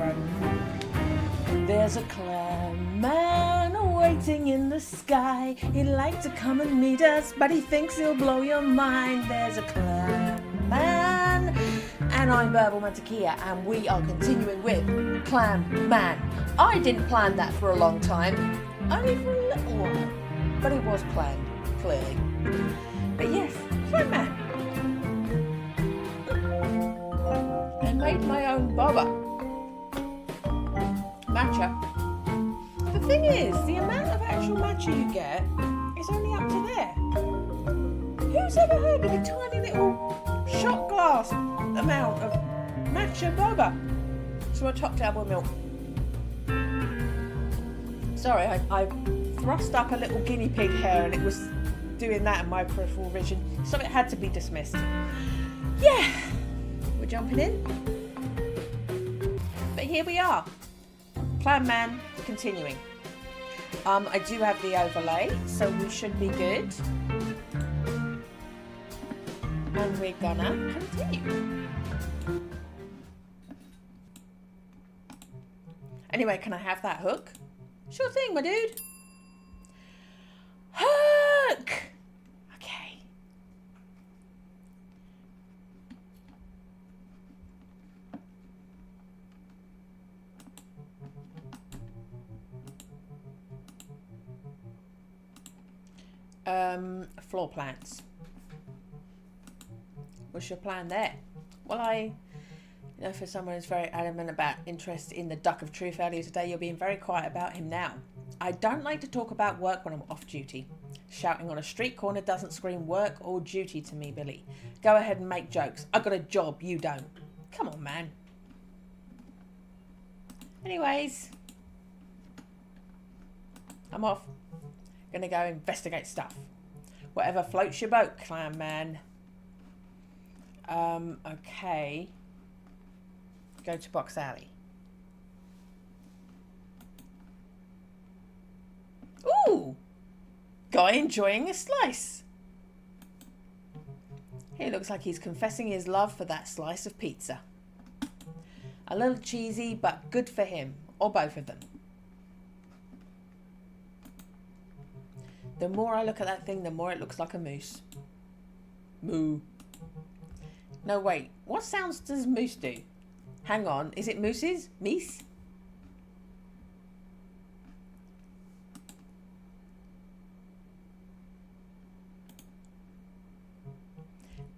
wrote. There's a clam man waiting in the sky. He'd like to come and meet us, but he thinks he'll blow your mind. There's a clam man. And I'm Verbal Mantequilla, and we are continuing with Clam Man. I didn't plan that for a long time, only for a little while, but it was planned, clearly. But yes, Clam Man. I made my own boba. Matcha. The thing is, the amount of actual matcha you get is only up to there. Who's ever heard of a tiny little shot glass amount of matcha boba? So I topped it with milk. Sorry, I thrust up a little guinea pig hair and it was doing that in my peripheral vision, so it had to be dismissed. Yeah, we're jumping in. But here we are. Clam Man continuing. I do have the overlay, so we should be good. And we're gonna continue. Anyway, can I have that hook? Sure thing, my dude. Hook! Okay. Floor plans. What's your plan there? Well, for someone who's very adamant about interest in the duck of truth earlier today, you're being very quiet about him now. I don't like to talk about work when I'm off duty. Shouting on a street corner doesn't scream work or duty to me, Billy. Go ahead and make jokes. I got a job, you don't. Come on, man. Anyways, I'm off. Gonna go investigate stuff. Whatever floats your boat, Clam Man. Okay. Go to Box Alley. Ooh! Guy enjoying a slice. He looks like he's confessing his love for that slice of pizza. A little cheesy, but good for him. Or both of them. The more I look at that thing, the more it looks like a moose. Moo. No, wait. What sounds does moose do? Hang on. Is it mooses? Meese?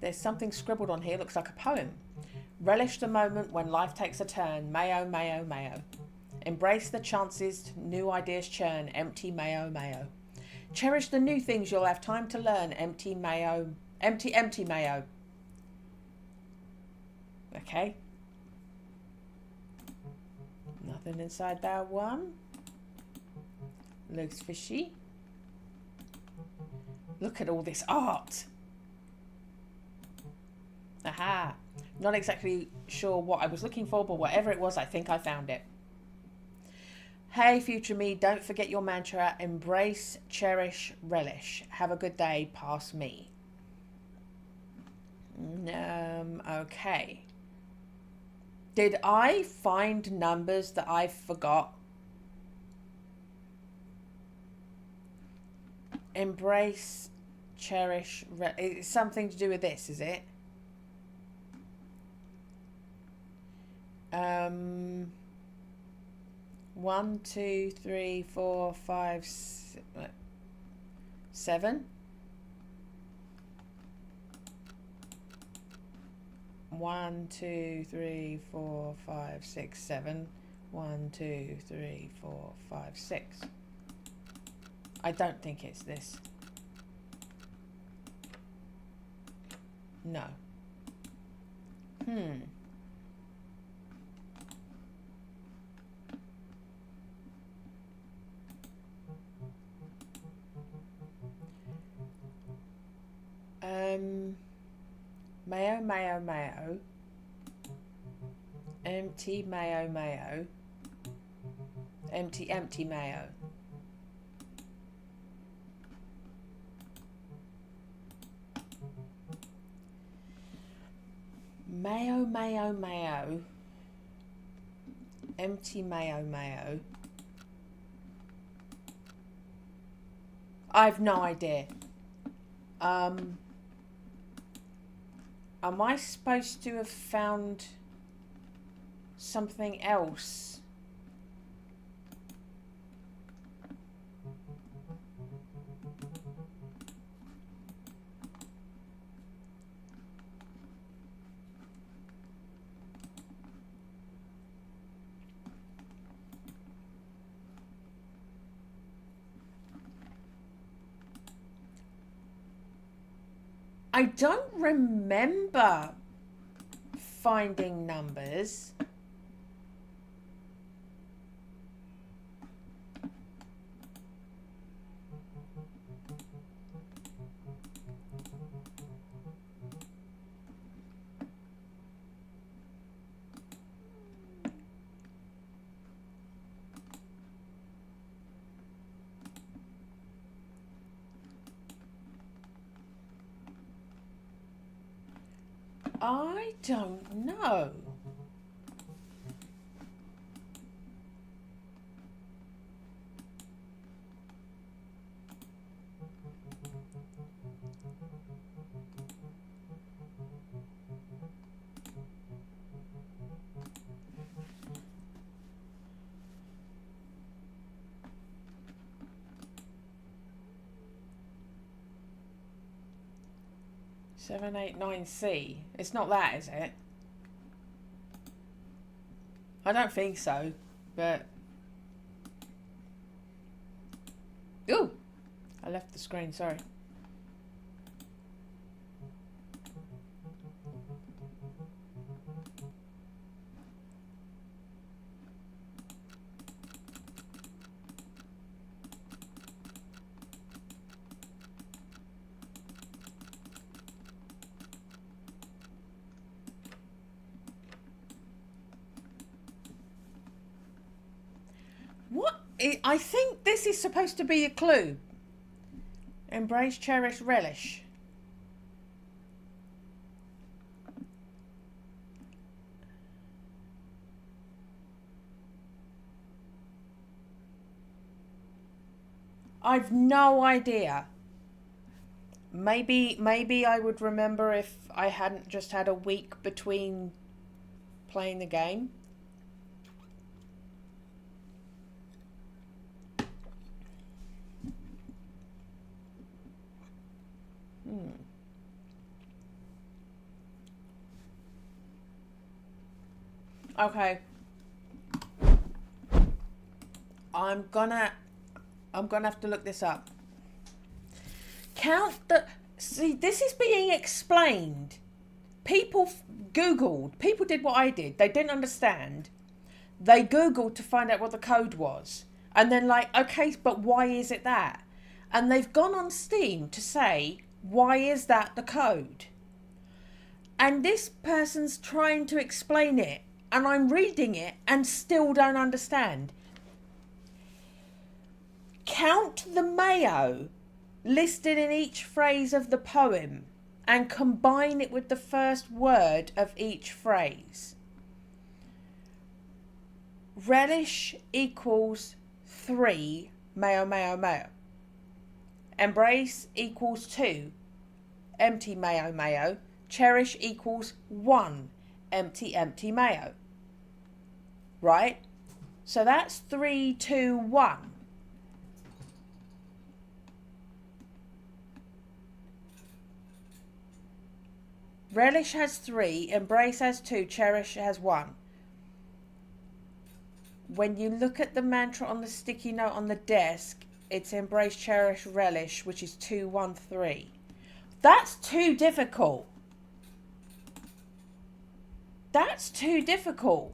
There's something scribbled on here. Looks like a poem. Relish the moment when life takes a turn. Mayo, mayo, mayo. Embrace the chances new ideas churn. Empty mayo, mayo. Cherish the new things you'll have time to learn. Empty mayo. Empty, empty mayo. Okay. Nothing inside that one. Looks fishy. Look at all this art. Aha. Not exactly sure what I was looking for, but whatever it was, I think I found it. Hey, future me, don't forget your mantra. Embrace, cherish, relish. Have a good day. Pass me. Okay. Did I find numbers that I forgot? Embrace, cherish, it's something to do with this, is it? 1, 2, 3, 4, 5, 7. 1, 2, 3, 4, 5, 6, 7. 1, 2, 3, 4, 5, 6. I don't think it's this. No. Mayo, mayo, mayo. Empty mayo, mayo. Empty, empty mayo. Mayo, mayo, mayo. Empty mayo. I've no idea. Am I supposed to have found something else? I don't remember finding numbers. I don't know. Seven, 8, 9C. It's not that, is it? I don't think so, but... Ooh! I left the screen, sorry. What? I think this is supposed to be a clue. Embrace, cherish, relish. I've no idea. Maybe I would remember if I hadn't just had a week between playing the game. Okay. I'm gonna have to look this up. Count the... See, this is being explained. People Googled. People did what I did. They didn't understand. They Googled to find out what the code was. And then like, okay, but why is it that? And they've gone on Steam to say, why is that the code? And this person's trying to explain it. And I'm reading it and still don't understand. Count the mayo listed in each phrase of the poem and combine it with the first word of each phrase. Relish equals 3 mayo. Embrace equals 2 empty mayo. Cherish equals 1 empty mayo. Right? So that's 3, 2, 1. Relish has 3, embrace has 2, cherish has 1. When you look at the mantra on the sticky note on the desk, it's embrace, cherish, relish, which is 2, 1, 3. That's too difficult. That's too difficult.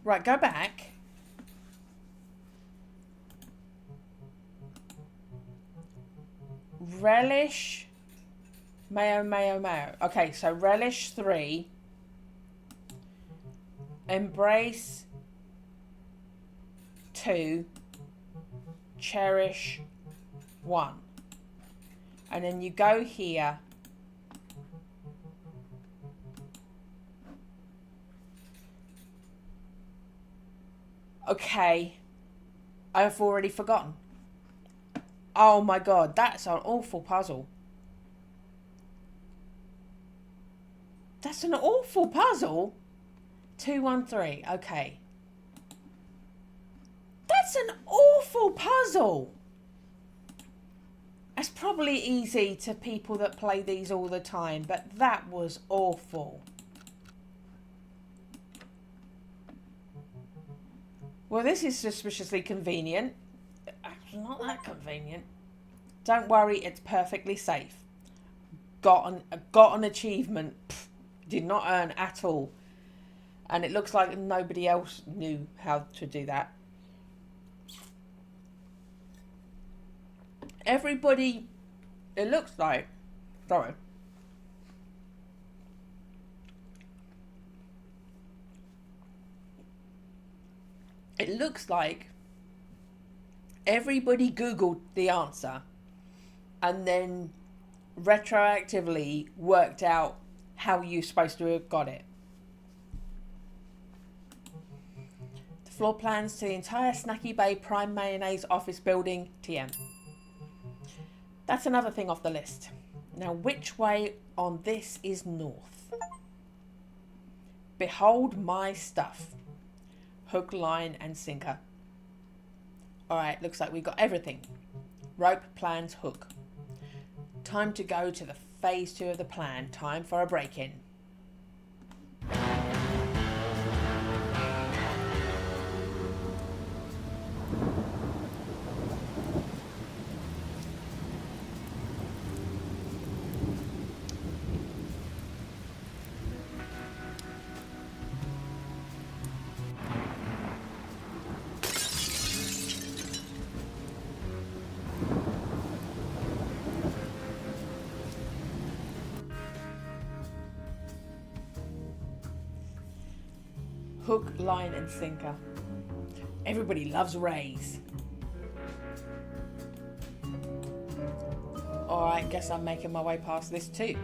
Right, go back. Relish, mayo. Okay, so relish 3. Embrace 2. Cherish 1. And then you go here. Okay. I've already forgotten. Oh my god, that's an awful puzzle. That's an awful puzzle. 213, okay. That's an awful puzzle. It's probably easy to people that play these all the time, but that was awful. Well, this is suspiciously convenient. It's not that convenient. Don't worry, it's perfectly safe. Got an achievement. Pfft, did not earn at all. And it looks like nobody else knew how to do that. Everybody, it looks like, sorry. It looks like everybody Googled the answer and then retroactively worked out how you're supposed to have got it. The floor plans to the entire Snacky Bay Prime Mayonnaise office building, TM. That's another thing off the list. Now, which way on this is north? Behold my stuff. Hook, line, and sinker. Alright, looks like we've got everything. Rope, plans, hook. Time to go to the phase 2 of the plan. Time for a break-in. Hook, line, and sinker. Everybody loves rays. Alright, guess I'm making my way past this too.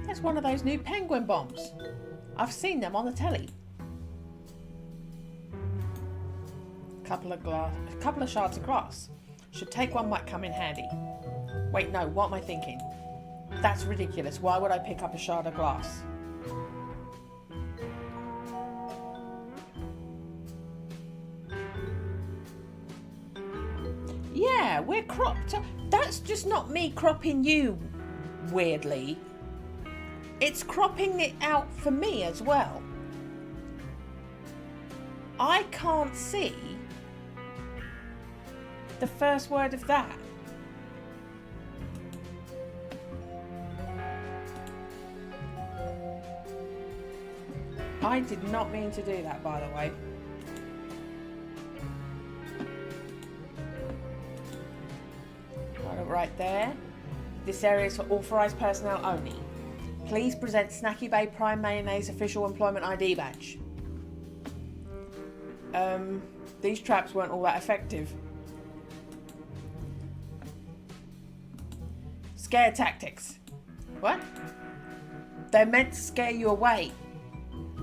That's one of those new penguin bombs. I've seen them on the telly. Couple of shards of glass. Should take one, might come in handy. Wait, no, what am I thinking? That's ridiculous. Why would I pick up a shard of glass? Yeah, we're cropped. That's just not me cropping you, weirdly. It's cropping it out for me as well. I can't see the first word of that. I did not mean to do that, by the way. Right there. This area is for authorised personnel only. Please present Snacky Bay Prime Mayonnaise official employment ID badge. These traps weren't all that effective. Scare tactics. What? They're meant to scare you away.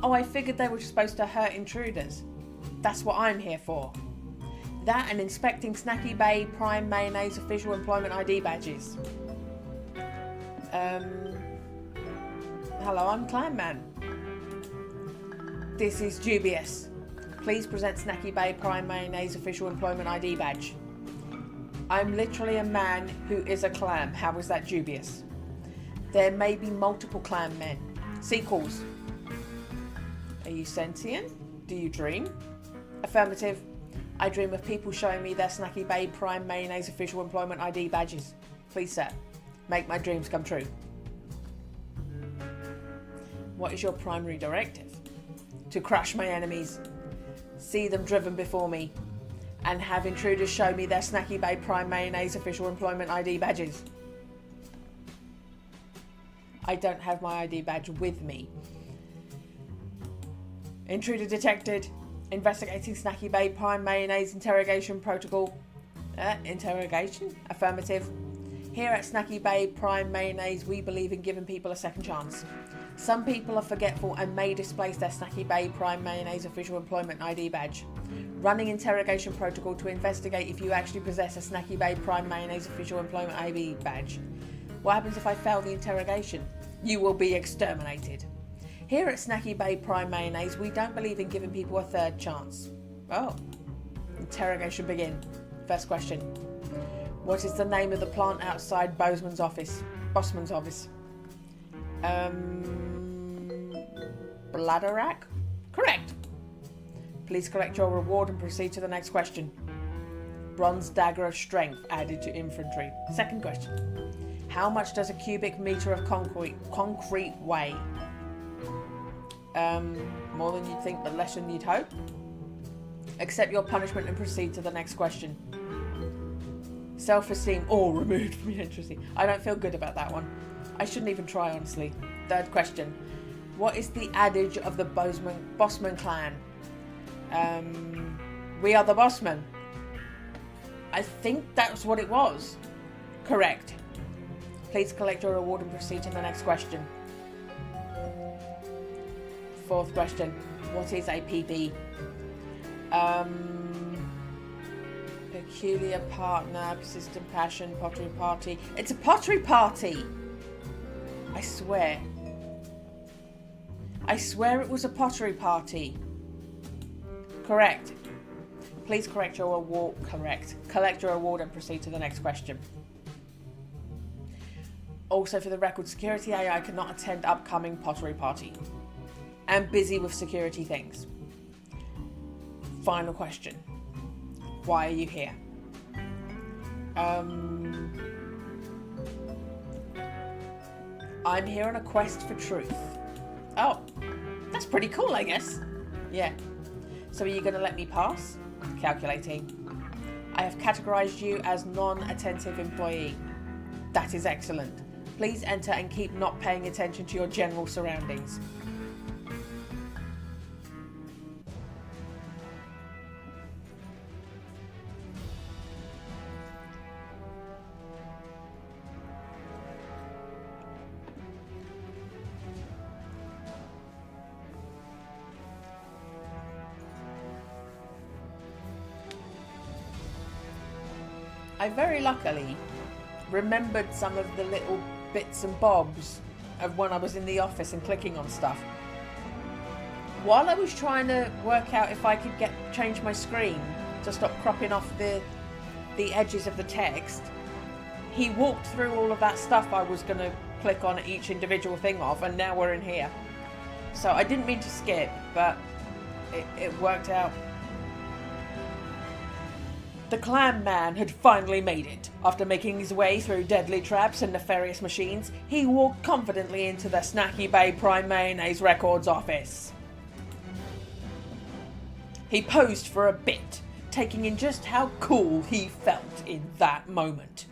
Oh, I figured they were supposed to hurt intruders. That's what I'm here for. That and inspecting Snacky Bay Prime Mayonnaise official employment ID badges. Hello, I'm Clam Man. This is dubious. Please present Snacky Bay Prime Mayonnaise official employment ID badge. I'm literally a man who is a clam. How is that dubious? There may be multiple clam men. Sequels. Are you sentient? Do you dream? Affirmative. I dream of people showing me their Snacky Bay Prime Mayonnaise official employment ID badges. Please, sir, make my dreams come true. What is your primary directive? To crush my enemies, see them driven before me, and have intruders show me their Snacky Bay Prime Mayonnaise official employment ID badges. I don't have my ID badge with me. Intruder detected. Investigating Snacky Bay Prime Mayonnaise interrogation protocol. Interrogation. Affirmative. Here at Snacky Bay Prime Mayonnaise, we believe in giving people a second chance. Some people are forgetful and may displace their Snacky Bay Prime Mayonnaise official employment ID badge. Running interrogation protocol to investigate if you actually possess a Snacky Bay Prime Mayonnaise official employment ID badge. What happens if I fail the interrogation? You will be exterminated. Here at Snacky Bay Prime Mayonnaise, we don't believe in giving people a third chance. Oh. Interrogation begin. First question. What is the name of the plant outside Bossman's office? Bladderack? Correct. Please collect your reward and proceed to the next question. Bronze dagger of strength added to infantry. Second question. How much does a cubic meter of concrete weigh? More than you'd think, but less than you'd hope. Accept your punishment and proceed to the next question. Self-esteem all removed from your entry. I don't feel good about that one. I shouldn't even try, honestly. Third question. What is the adage of the Bossman clan? We are the Bossmen. I think that's what it was. Correct. Please collect your reward and proceed to the next question. Fourth question. What is a PB? Peculiar partner, persistent passion, pottery party. It's a pottery party! I swear it was a pottery party. Correct. Please collect your reward and proceed to the next question. Also, for the record, security AI cannot attend upcoming pottery party. I'm busy with security things. Final question. Why are you here? I'm here on a quest for truth. Oh, that's pretty cool, I guess. Yeah. So are you going to let me pass? Calculating. I have categorized you as non-attentive employee. That is excellent. Please enter and keep not paying attention to your general surroundings. I very luckily remembered some of the little bits and bobs of when I was in the office and clicking on stuff. While I was trying to work out if I could change my screen to stop cropping off the edges of the text, he walked through all of that stuff I was going to click on each individual thing of, and now we're in here. So I didn't mean to skip, but it worked out. The Clam Man had finally made it. After making his way through deadly traps and nefarious machines, he walked confidently into the Snacky Bay Prime Mayonnaise Records office. He posed for a bit, taking in just how cool he felt in that moment.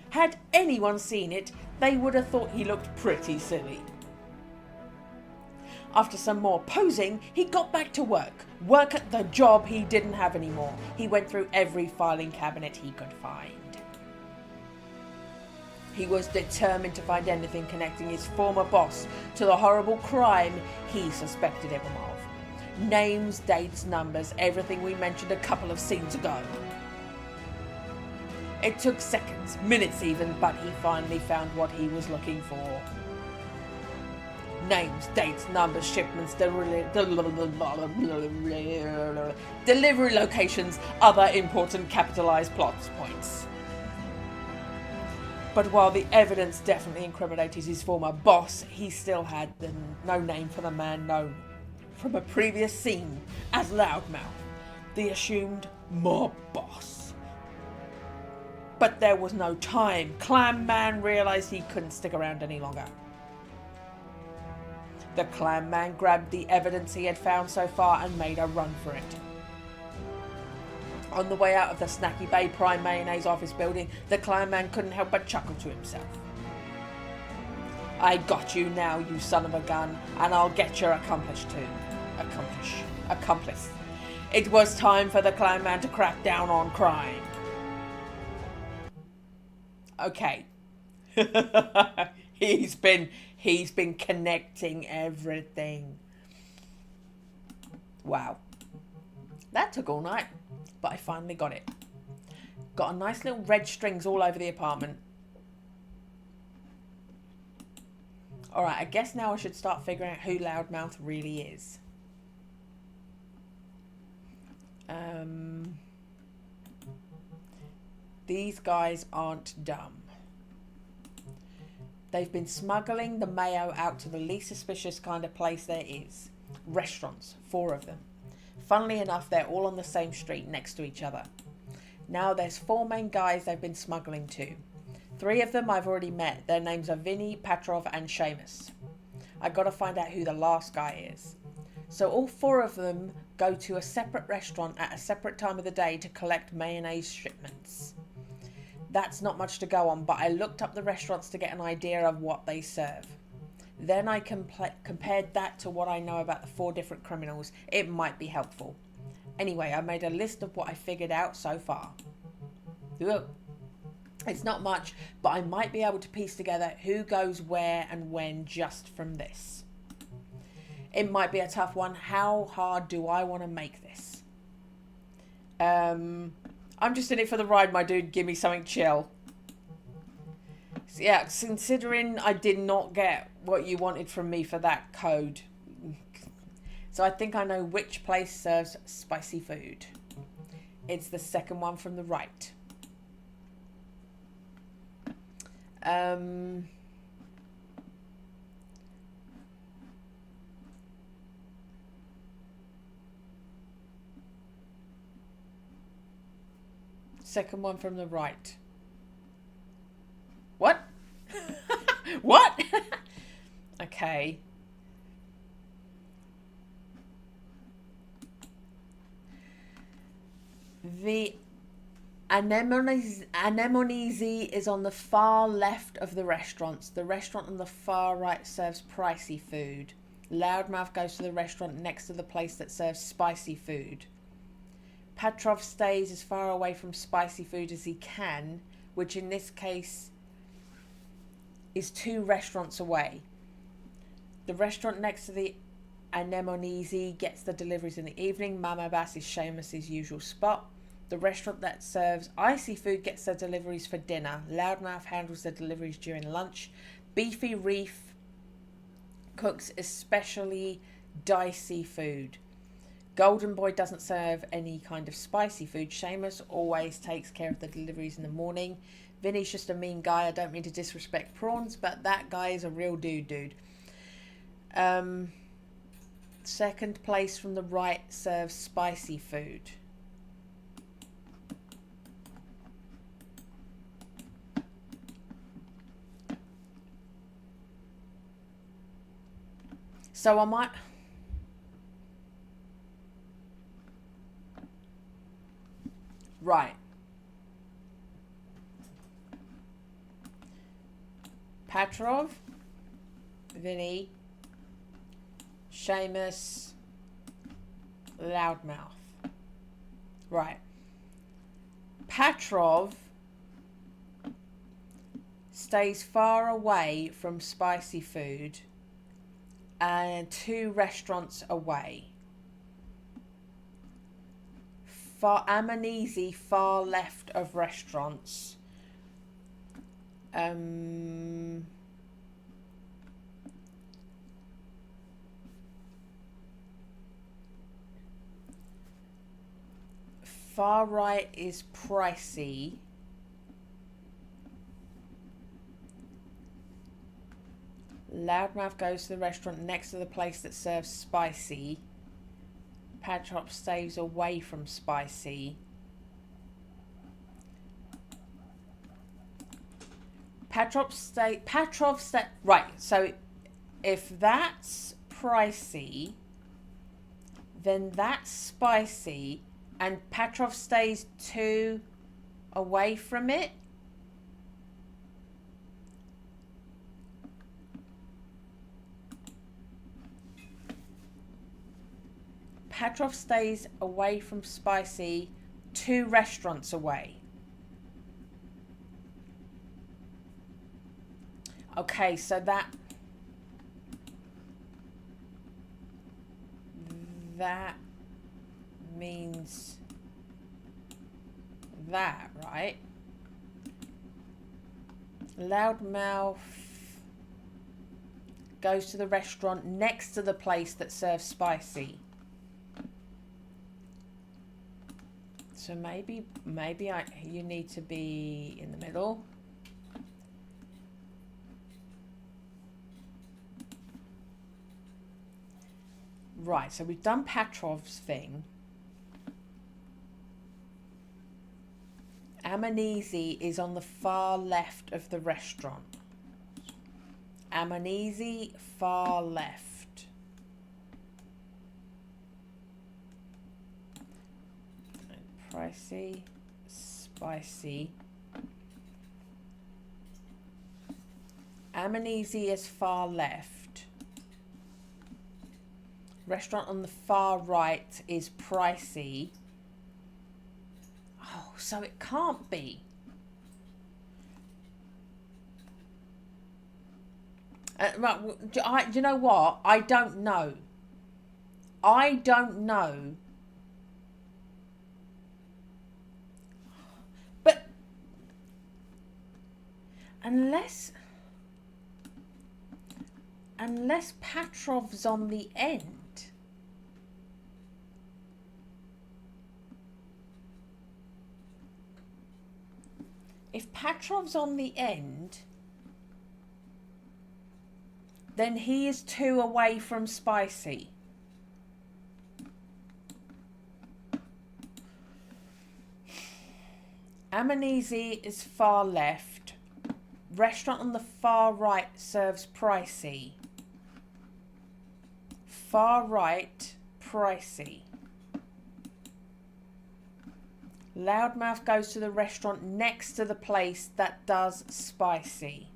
Had anyone seen it, they would have thought he looked pretty silly. After some more posing, he got back to work at the job he didn't have anymore. He went through every filing cabinet he could find. He was determined to find anything connecting his former boss to the horrible crime he suspected him of. Names, dates, numbers, everything we mentioned a couple of scenes ago. It took seconds, minutes even, but he finally found what he was looking for. Names, dates, numbers, shipments, delivery locations, other important capitalized plot points. But while the evidence definitely incriminated his former boss, he still had no name for the man known from a previous scene as Loudmouth, the assumed mob boss. But there was no time. Clam Man realized he couldn't stick around any longer. The Clam Man grabbed the evidence he had found so far and made a run for it. On the way out of the Snacky Bay Prime Mayonnaise office building, the Clam Man couldn't help but chuckle to himself. I got you now, you son of a gun, and I'll get your accomplice too. Accomplice. It was time for the Clam Man to crack down on crime. Okay. he's been connecting everything. Wow. That took all night, but I finally got it. Got a nice little red strings all over the apartment. Alright, I guess now I should start figuring out who Loudmouth really is. These guys aren't dumb. They've been smuggling the mayo out to the least suspicious kind of place there is. Restaurants, 4 of them. Funnily enough, they're all on the same street next to each other. Now there's 4 main guys they've been smuggling to. 3 of them I've already met. Their names are Vinny, Petrov and Seamus. I gotta find out who the last guy is. So all 4 of them go to a separate restaurant at a separate time of the day to collect mayonnaise shipments. That's not much to go on, but I looked up the restaurants to get an idea of what they serve. Then I compared that to what I know about the 4 different criminals. It might be helpful. Anyway, I made a list of what I figured out so far. Ugh. It's not much, but I might be able to piece together who goes where and when just from this. It might be a tough one. How hard do I want to make this? I'm just in it for the ride, my dude. Give me something chill. So yeah, considering I did not get what you wanted from me for that code. So I think I know which place serves spicy food. It's the second one from the right. Second one from the right. What? What? Okay. The Anemonese is on the far left of the restaurants. The restaurant on the far right serves pricey food. Loudmouth goes to the restaurant next to the place that serves spicy food. Petrov stays as far away from spicy food as he can, which in this case is 2 restaurants away. The restaurant next to the Anemonese gets the deliveries in the evening. Mama Bass is Seamus' usual spot. The restaurant that serves icy food gets the deliveries for dinner. Loudmouth handles the deliveries during lunch. Beefy Reef cooks especially dicey food. Golden Boy doesn't serve any kind of spicy food. Seamus always takes care of the deliveries in the morning. Vinny's just a mean guy. I don't mean to disrespect prawns, but that guy is a real dude. Second place from the right serves spicy food. So I might... Right. Petrov, Vinny, Seamus, Loudmouth. Right. Petrov stays far away from spicy food and 2 restaurants away. Amanese, far left of restaurants. Far right is pricey. Loudmouth goes to the restaurant next to the place that serves spicy. Petrov stays away from spicy. Right, so if that's pricey, then that's spicy, and Petrov stays 2 away from it. Petrov stays away from spicy 2 restaurants away. Okay, so that means that, right? Loudmouth goes to the restaurant next to the place that serves spicy. So maybe you need to be in the middle. Right, so we've done Petrov's thing. Amanisi is on the far left of the restaurant. Amanisi, far left. Pricey, spicy. Amanisi is far left. Restaurant on the far right is pricey. Oh, so it can't be. Right, do you know what? I don't know. I don't know. But unless Petrov's on the end. If Petrov's on the end, then he is 2 away from spicy. Amanisi is far left. Restaurant on the far right serves pricey. Far right, pricey. Loudmouth goes to the restaurant next to the place that does spicy.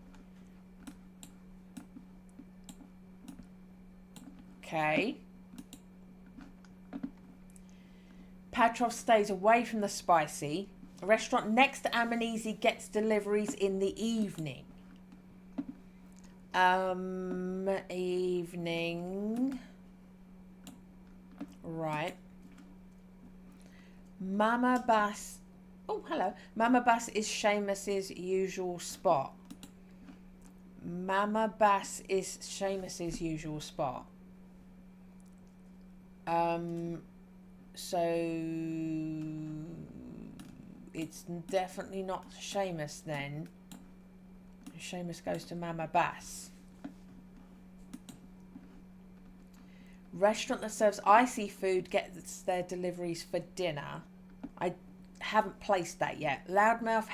Okay. Petrov stays away from the spicy. A restaurant next to Amanisi gets deliveries in the evening. Evening. Right. Mama Bass. Oh, hello. Mama Bass is Seamus's usual spot. Mama Bass is Seamus's usual spot. So it's definitely not Seamus then. Seamus goes to Mama Bass. Restaurant that serves icy food gets their deliveries for dinner. I haven't placed that yet. Loudmouth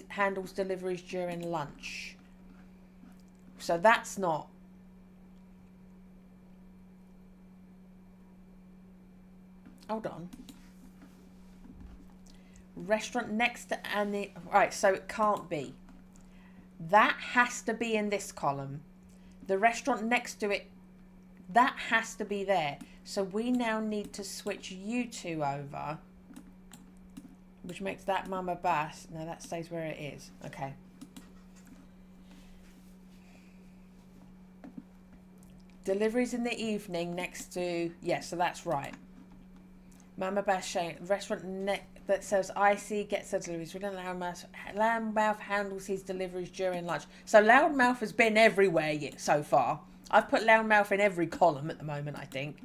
handles deliveries during lunch. So that's not. Hold on. Restaurant next to Annie. Right, so it can't be. That has to be in this column. The restaurant next to it, that has to be there. So we now need to switch you two over, which makes that Mama Bass. No, that stays where it is. Okay. Deliveries in the evening next to, yes, so that's right. Mama Bass restaurant that serves icy gets their deliveries. Loudmouth handles his deliveries during lunch. So Loudmouth has been everywhere so far. I've put Loudmouth in every column at the moment, I think.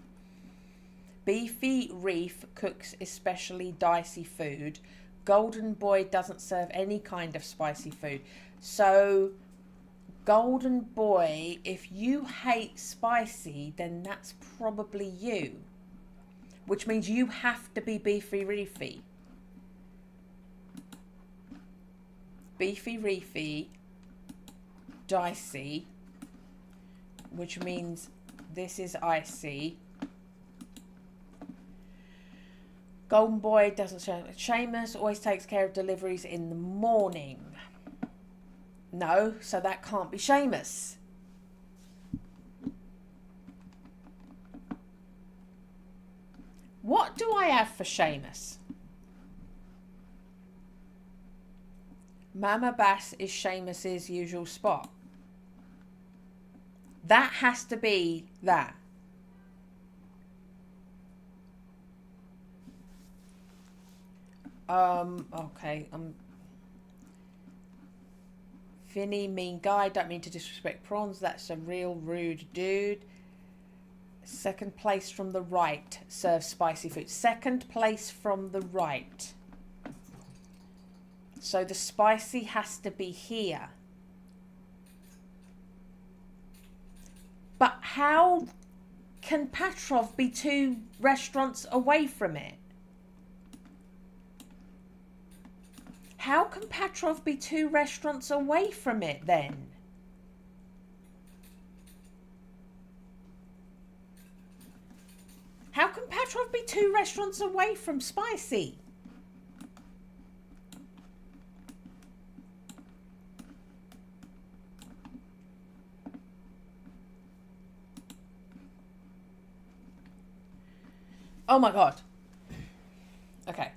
Beefy Reef cooks especially dicey food. Golden Boy doesn't serve any kind of spicy food. So Golden Boy, if you hate spicy, then that's probably you. Which means you have to be Beefy Reefy. Beefy Reefy, dicey, which means this is icy. Golden Boy doesn't show. Seamus always takes care of deliveries in the morning. No, so that can't be Seamus. What do I have for Seamus? Mama Bass is Seamus's usual spot. That has to be that. Okay. Vinny, mean guy. Don't mean to disrespect prawns. That's a real rude dude. Second place from the right. Serves spicy food. Second place from the right. So the spicy has to be here. But how can Petrov be 2 restaurants away from it? How can Petrov be 2 restaurants away from it then? How can Petrov be 2 restaurants away from spicy? Oh my God. Okay.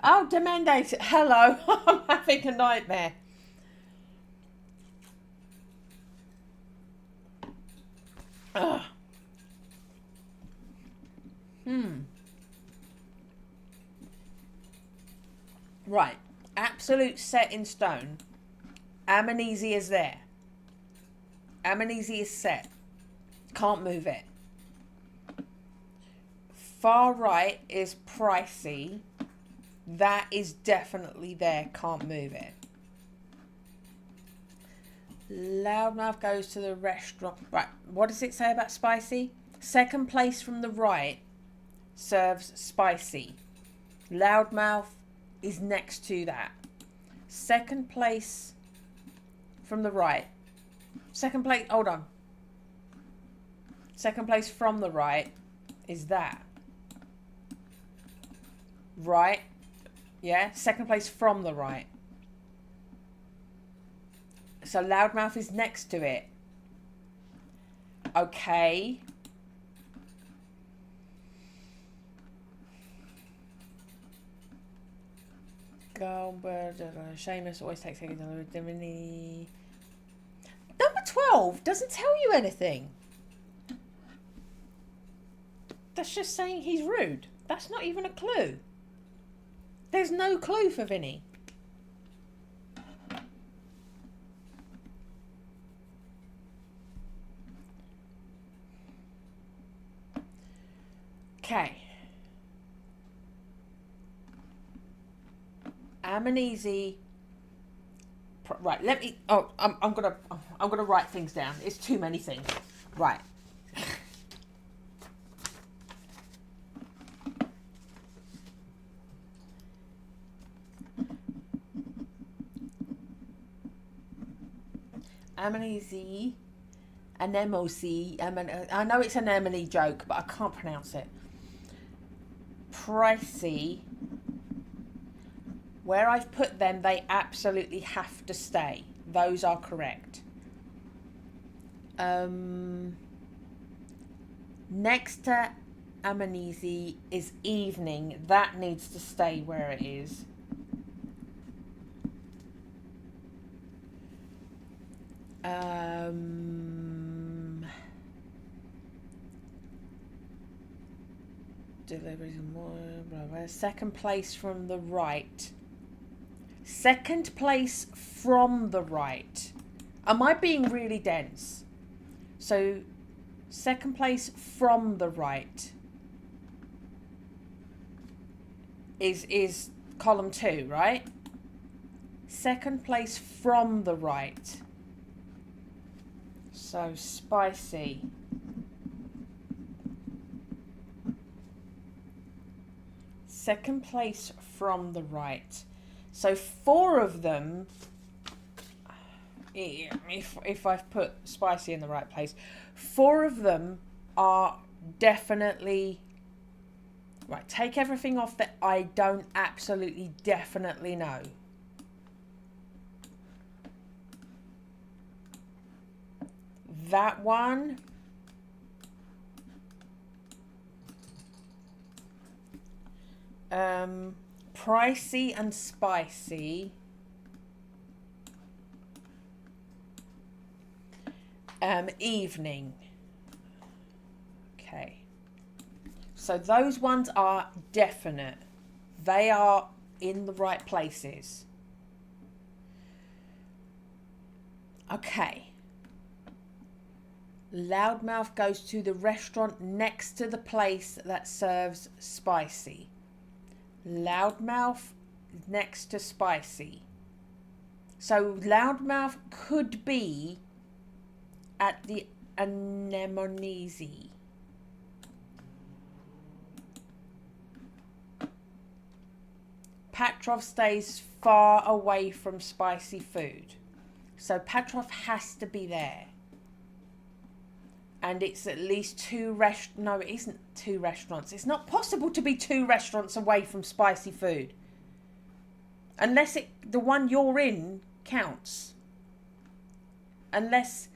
Oh, Demandate. Hello. I'm having a nightmare. Ugh. Right. Absolute set in stone. Amnesia is there. Amnesia is set. Can't move it. Far right is pricey. That is definitely there. Can't move it. Loudmouth goes to the restaurant. Right. What does it say about spicy? Second place from the right serves spicy. Loudmouth is next to that. Second place from the right. Second place. Hold on. Second place from the right is that. Right. Yeah. Second place from the right. So Loudmouth is next to it. Okay. Seamus always takes seconds. Number 12 doesn't tell you anything. That's just saying he's rude. That's not even a clue. There's no clue for Vinny. Okay. Amnesia. Right. Let me. Oh, I'm gonna write things down. It's too many things. Right. Amnesia. Anemone. I know it's an anemone joke, but I can't pronounce it. Pricey. Where I've put them, they absolutely have to stay. Those are correct. Next to Amnesia is evening. That needs to stay where it is. Deliveries and more. Blah, blah. Second place from the right. Second place from the right. Am I being really dense? So, second place from the right is column 2, right? Second place from the right. So, spicy. Second place from the right. So 4 of them, if I've put spicy in the right place, 4 of them are definitely, right, take everything off that I don't absolutely definitely know. That one. Pricey and spicy. Evening. Okay. So those ones are definite. They are in the right places. Okay. Loudmouth goes to the restaurant next to the place that serves spicy. Loudmouth next to spicy. So Loudmouth could be at the Anemone. Petrov stays far away from spicy food. So Petrov has to be there. And it's at least no, it isn't 2 restaurants. It's not possible to be 2 restaurants away from spicy food. Unless the one you're in counts. Unless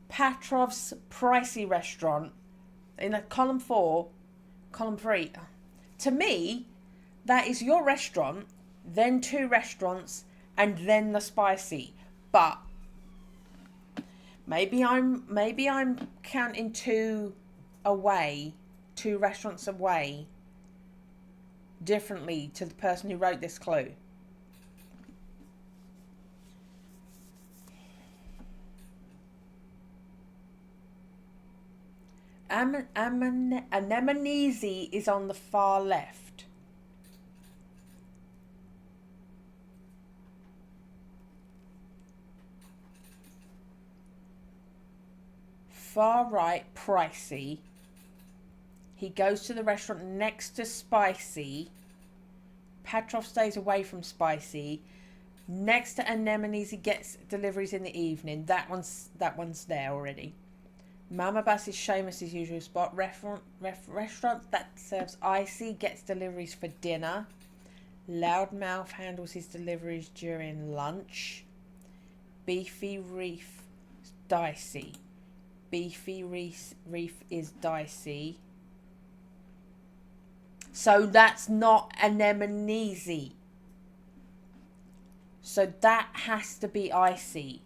Petrov's pricey restaurant in column 3. To me, that is your restaurant, then 2 restaurants, and then the spicy. But maybe I'm counting 2 restaurants away differently to the person who wrote this clue. Anemone is on the far left. Far right, pricey. He goes to the restaurant next to spicy. Petrov stays away from spicy. Next to Anemones, he gets deliveries in the evening. That one's there already. Mama Bass is Seamus's usual spot. Restaurant that serves icy gets deliveries for dinner. Loudmouth handles his deliveries during lunch. Beefy Reef, dicey. Beefy Reef is dicey. So that's not Anemone. So that has to be icy.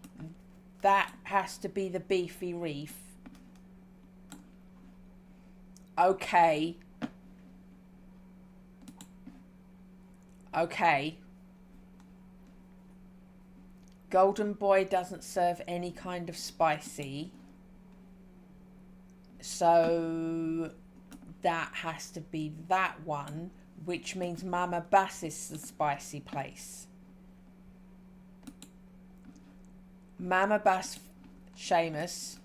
That has to be the Beefy Reef. Okay. Golden Boy doesn't serve any kind of spicy. So that has to be that one, which means Mama Bass is the spicy place. Mama Bass, Seamus.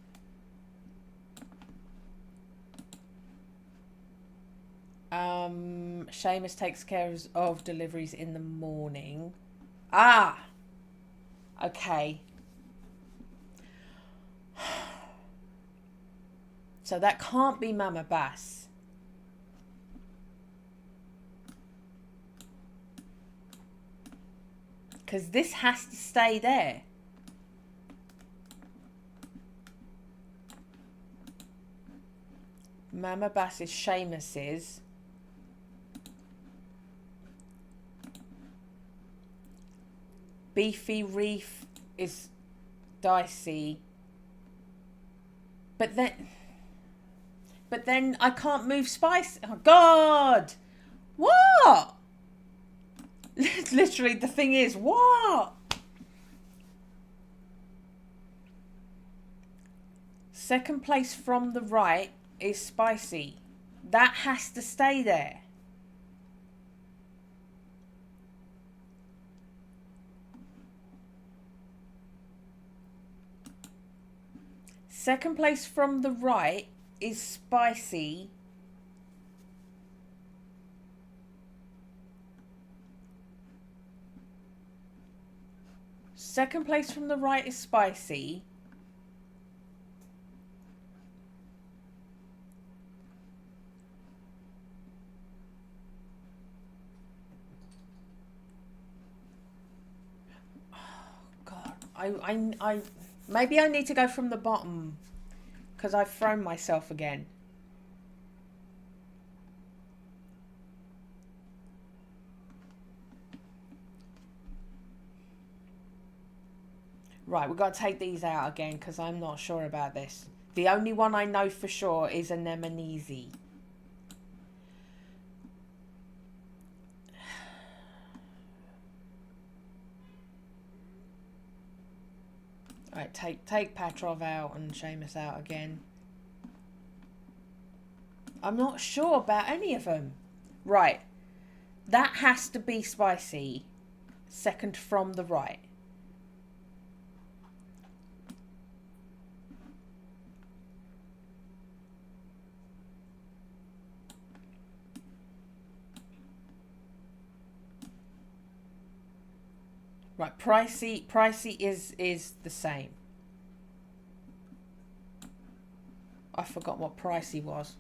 Seamus takes care of deliveries in the morning. Okay. So that can't be Mama Bass. Because this has to stay there. Mama Bass is Seamus's. Beefy Reef is dicey. But then I can't move spice. Oh, God! What? Literally, the thing is, what? Second place from the right is spicy. That has to stay there. Second place from the right is spicy. Second place from the right is spicy. Oh, God. I maybe I need to go from the bottom because I've thrown myself again. Right, we've got to take these out again because I'm not sure about this. The only one I know for sure is anemone. Right, take Petrov out and Seamus out again. I'm not sure about any of them. Right, that has to be spicy. Second from the right. Right, Pricey is the same. I forgot what Pricey was.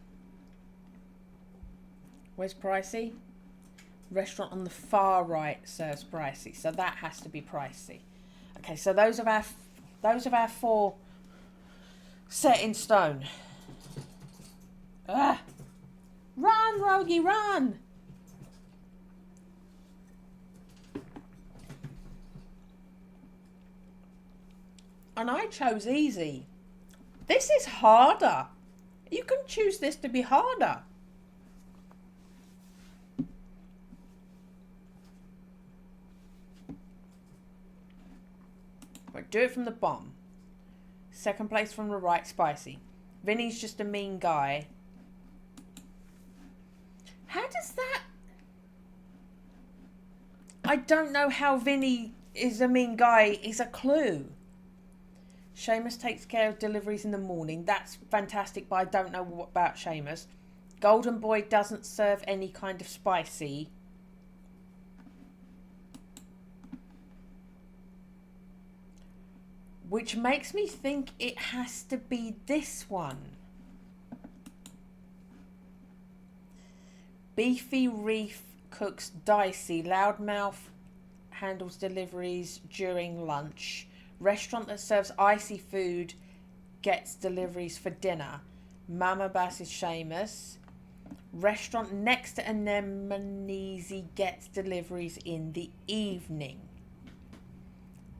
Where's Pricey? Restaurant on the far right serves Pricey, so that has to be Pricey. Okay, so those are our 4 set in stone. Ah! Run, Rogie, run! And I chose easy. This is harder. You can choose this to be harder. Right, do it from the bottom. Second place from the right, spicy. Vinny's just a mean guy. How does that... I don't know how Vinny is a mean guy is a clue. Seamus takes care of deliveries in the morning. That's fantastic, but I don't know what about Seamus. Golden Boy doesn't serve any kind of spicy. Which makes me think it has to be this one. Beefy Reef cooks dicey. Loudmouth handles deliveries during lunch. Restaurant that serves icy food gets deliveries for dinner. Mama Bass is Seamus. Restaurant next to Anemone gets deliveries in the evening.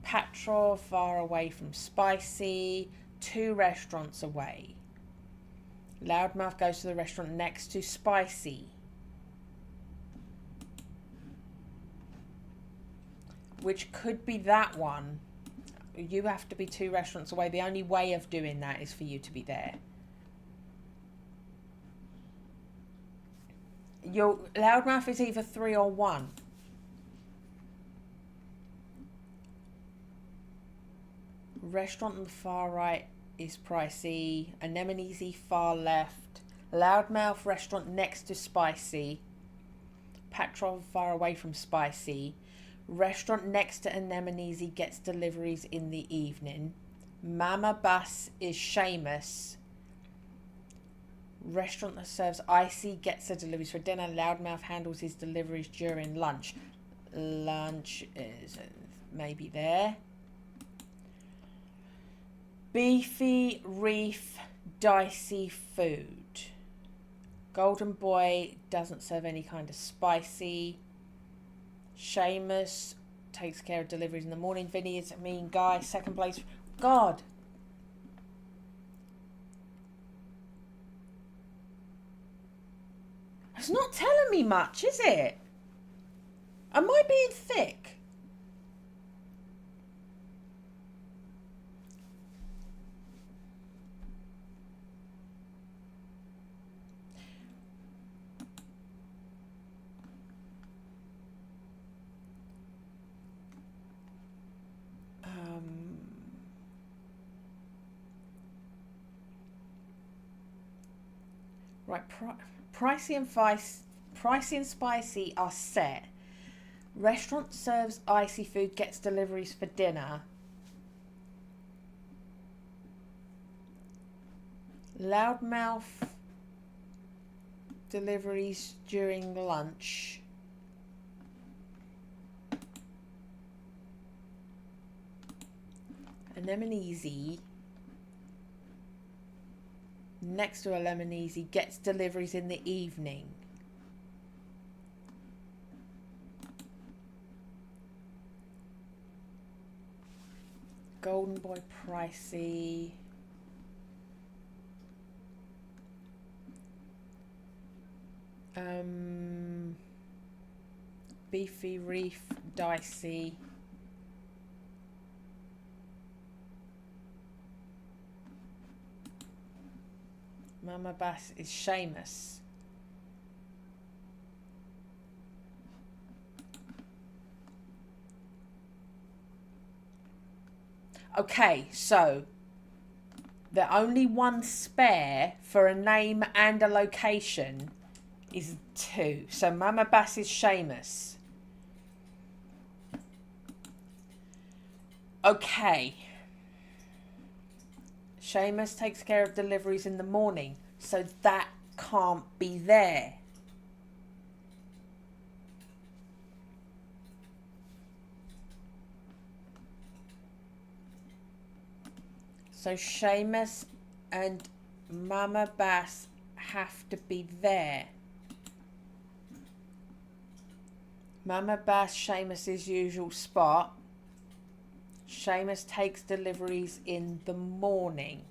Petrov far away from spicy. 2 restaurants away. Loudmouth goes to the restaurant next to spicy. Which could be that one. You have to be 2 restaurants away. The only way of doing that is for you to be there. Your Loudmouth is either 3 or 1. Restaurant on the far right is Pricey. Anemone far left. Loudmouth restaurant next to spicy. Petrov far away from spicy. Restaurant next to Anemone gets deliveries in the evening. Mama Bass is Seamus. Restaurant that serves icy gets the deliveries for dinner. Loudmouth handles his deliveries during lunch. Lunch is maybe there. Beefy Reef dicey food. Golden Boy doesn't serve any kind of spicy. Seamus takes care of deliveries in the morning. Vinny is a mean guy. Second place. God. It's not telling me much, is it? Am I being thick? Right, Pricey and spicy are set. Restaurant serves icy food, gets deliveries for dinner. Loudmouth deliveries during lunch. Anemone next to Anemone gets deliveries in the evening. Golden Boy pricey. Beefy Reef dicey. Mama Bass is Seamus. Okay, so the only one spare for a name and a location is 2. So Mama Bass is Seamus. Okay. Seamus takes care of deliveries in the morning, so that can't be there. So Seamus and Mama Bass have to be there. Mama Bass, Seamus's usual spot. Seamus takes deliveries in the morning.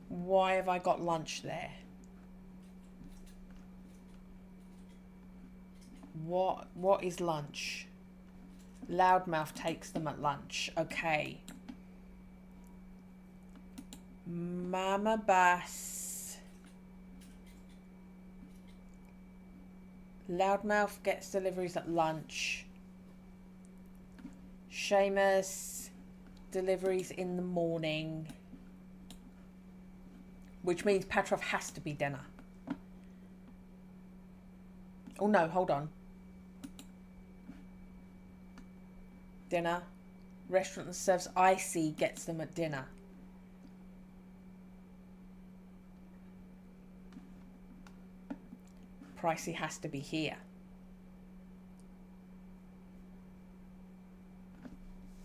Why have I got lunch there? What is lunch? Loudmouth takes them at lunch. Okay. Mama Bass. Loudmouth gets deliveries at lunch. Seamus, deliveries in the morning. Which means Petrov has to be dinner. Oh no, hold on. Dinner. Restaurant that serves icy gets them at dinner. Pricey has to be here.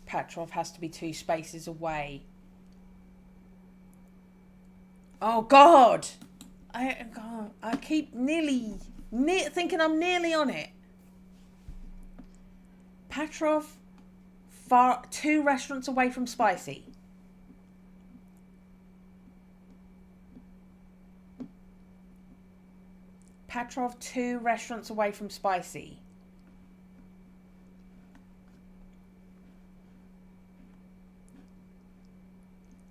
Petrov has to be 2 spaces away. Oh God! I keep thinking I'm nearly on it. Petrov, 2 restaurants away from Spicy. Petrov, 2 restaurants away from Spicy.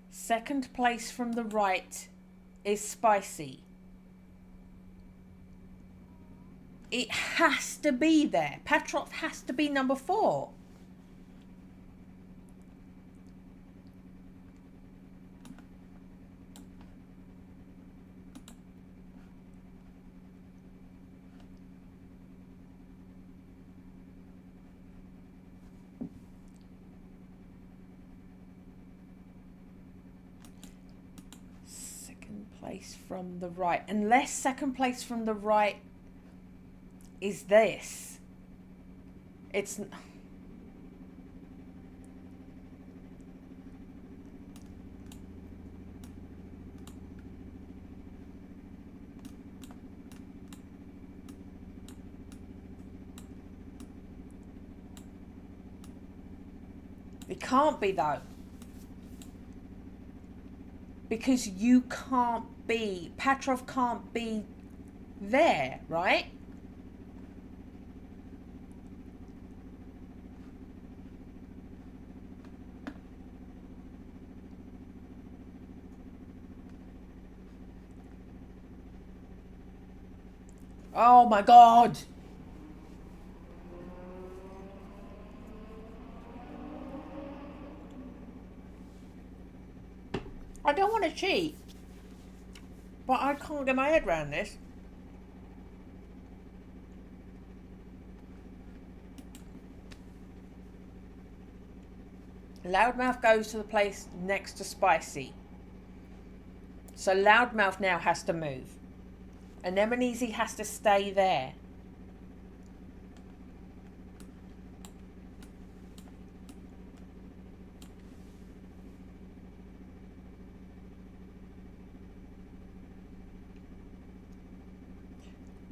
Second place from the right is Spicy. It has to be there. Petrov has to be number 4. Place from the right, unless second place from the right is this. It's it can't be though, because you can't be, Petrov can't be there, right? Oh my God. I don't want to cheat, but I can't get my head around this. Loudmouth goes to the place next to Spicy. So Loudmouth now has to move. Anemone has to stay there.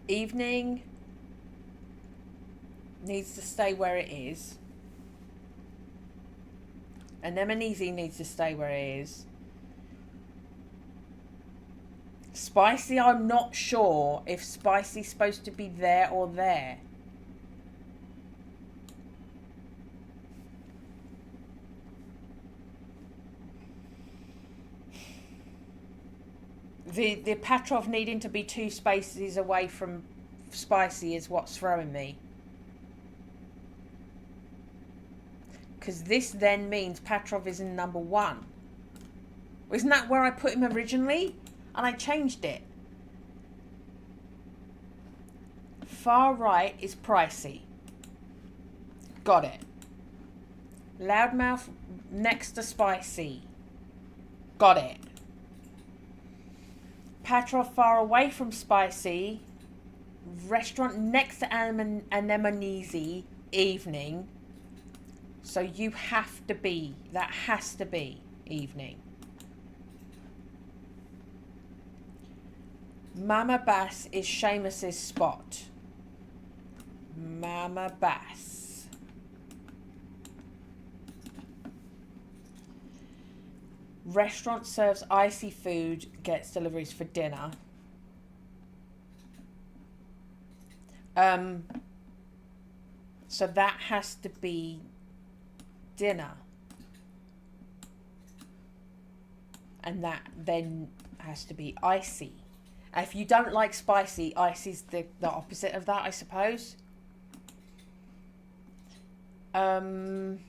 Evening needs to stay where it is. Anemone needs to stay where it is. Spicy, I'm not sure if spicy's supposed to be there or there. The Petrov needing to be 2 spaces away from spicy is what's throwing me. Because this then means Petrov is in number 1. Isn't that where I put him originally? And I changed it. Far right is pricey. Got it. Loudmouth next to spicy. Got it. Petrov far away from spicy. Restaurant next to Anemone evening. So you have to be, that has to be evening. Mama Bass is Seamus's spot. Mama Bass. Restaurant serves icy food, gets deliveries for dinner. So that has to be dinner. And that then has to be icy. If you don't like spicy, icy's the opposite of that, I suppose. Loudmouth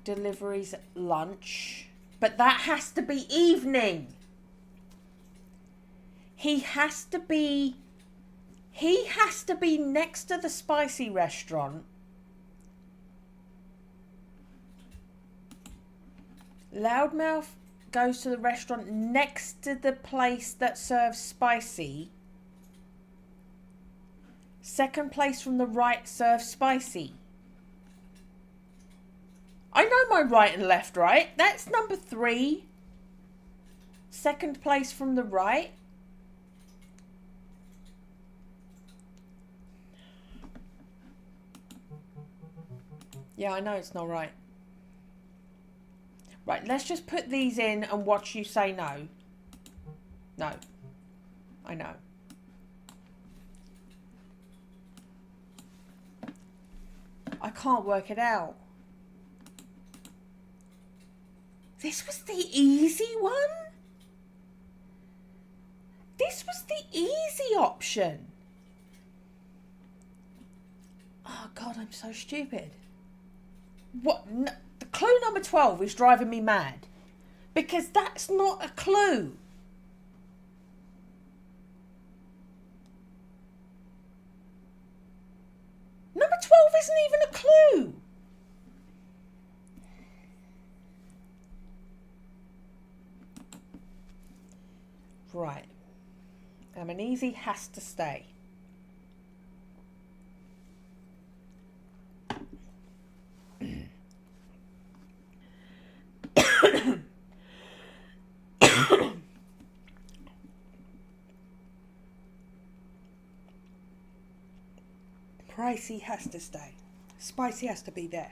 deliveries lunch. But that has to be evening. He has to be next to the spicy restaurant. Loudmouth goes to the restaurant next to the place that serves spicy. Second place from the right serves spicy. I know my right and left, right? That's number 3. Second place from the right. Yeah, I know it's not right. Right, let's just put these in and watch you say no. No. I know. I can't work it out. This was the easy one? This was the easy option. Oh, God, I'm so stupid. What? No, the clue number 12 is driving me mad. Because that's not a clue. Number 12 isn't even a clue. Right. Amanese has to stay. Pricey has to stay. Spicy has to be there.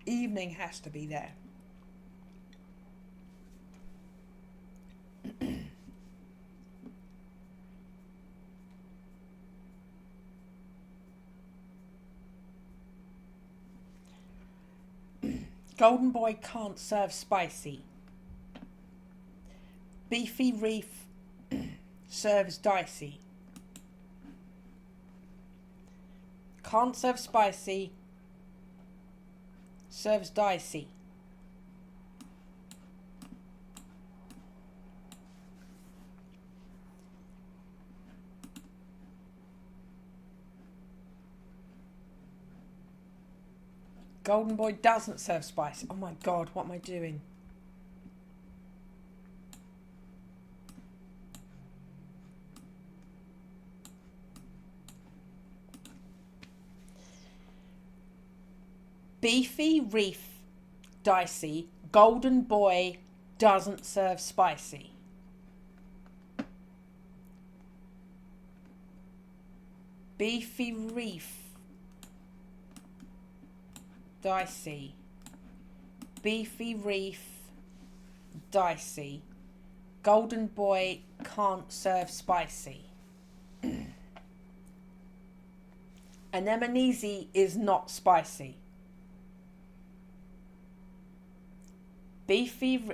Evening has to be there. Golden Boy can't serve spicy. Beefy Reef serves dicey. Can't serve spicy. Serves dicey. Golden Boy doesn't serve spicy. Oh my God, what am I doing? Beefy Reef dicey. Golden Boy doesn't serve spicy. Beefy reef. Dicey. Beefy reef. Dicey. Golden boy can't serve spicy. Anemone is not spicy. Beefy,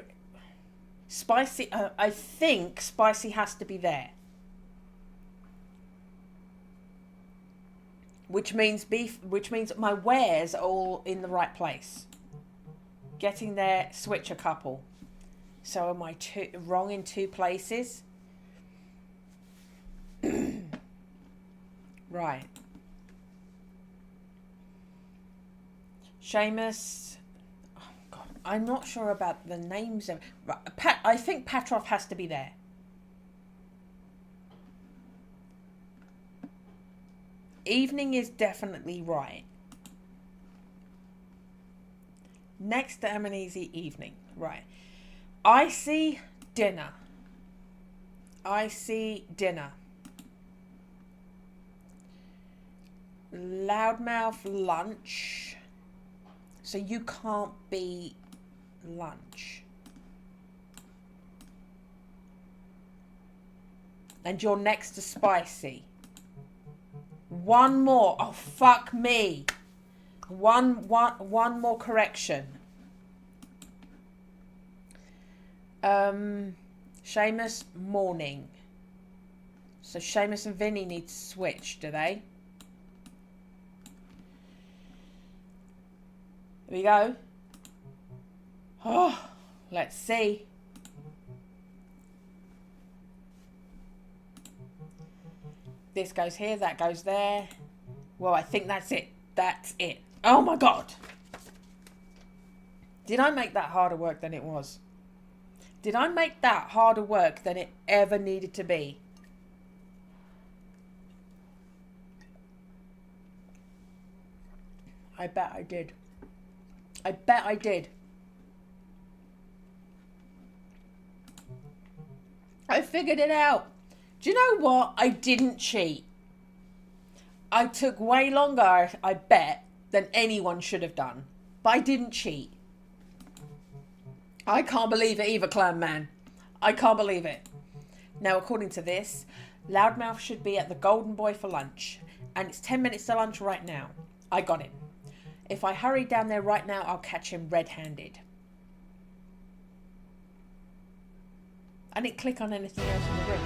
spicy. I think spicy has to be there, which means my wares are all in the right place. Getting there, switch a couple. So am I wrong in two places? Right. Seamus. Oh God, I'm not sure about the names of. I think Patrov has to be there. Evening is definitely right. Next to Amnesia, evening. Right. I see dinner. I see dinner. Loudmouth lunch. So you can't be lunch. And you're next to spicy. One more. Oh, fuck me. One more correction. Seamus, morning. So Seamus and Vinny need to switch, do they? Here we go. Oh, let's see. This goes here, that goes there. Well, I think that's it. That's it. Oh my God. Did I make that harder work than it was? Did I make that harder work than it ever needed to be? I bet I did. I bet I did. I figured it out. Do you know what? I didn't cheat. I took way longer, I bet, than anyone should have done. But I didn't cheat. I can't believe it either, Clam Man. I can't believe it. Now, according to this, Loudmouth should be at the Golden Boy for lunch. And it's 10 minutes to lunch right now. I got him. If I hurry down there right now, I'll catch him red-handed. I didn't click on anything else in the room.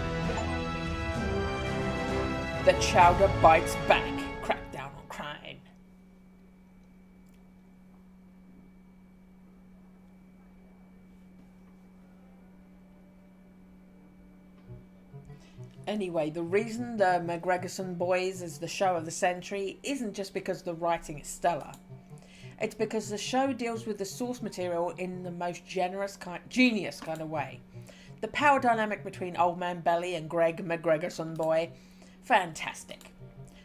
The chowder bites back. Crackdown on crime. Anyway, the reason the McGregorson Boys is the show of the century isn't just because the writing is stellar. It's because the show deals with the source material in the most genius kind of way. The power dynamic between Old Man Belly and Greg McGregorson Boy, fantastic.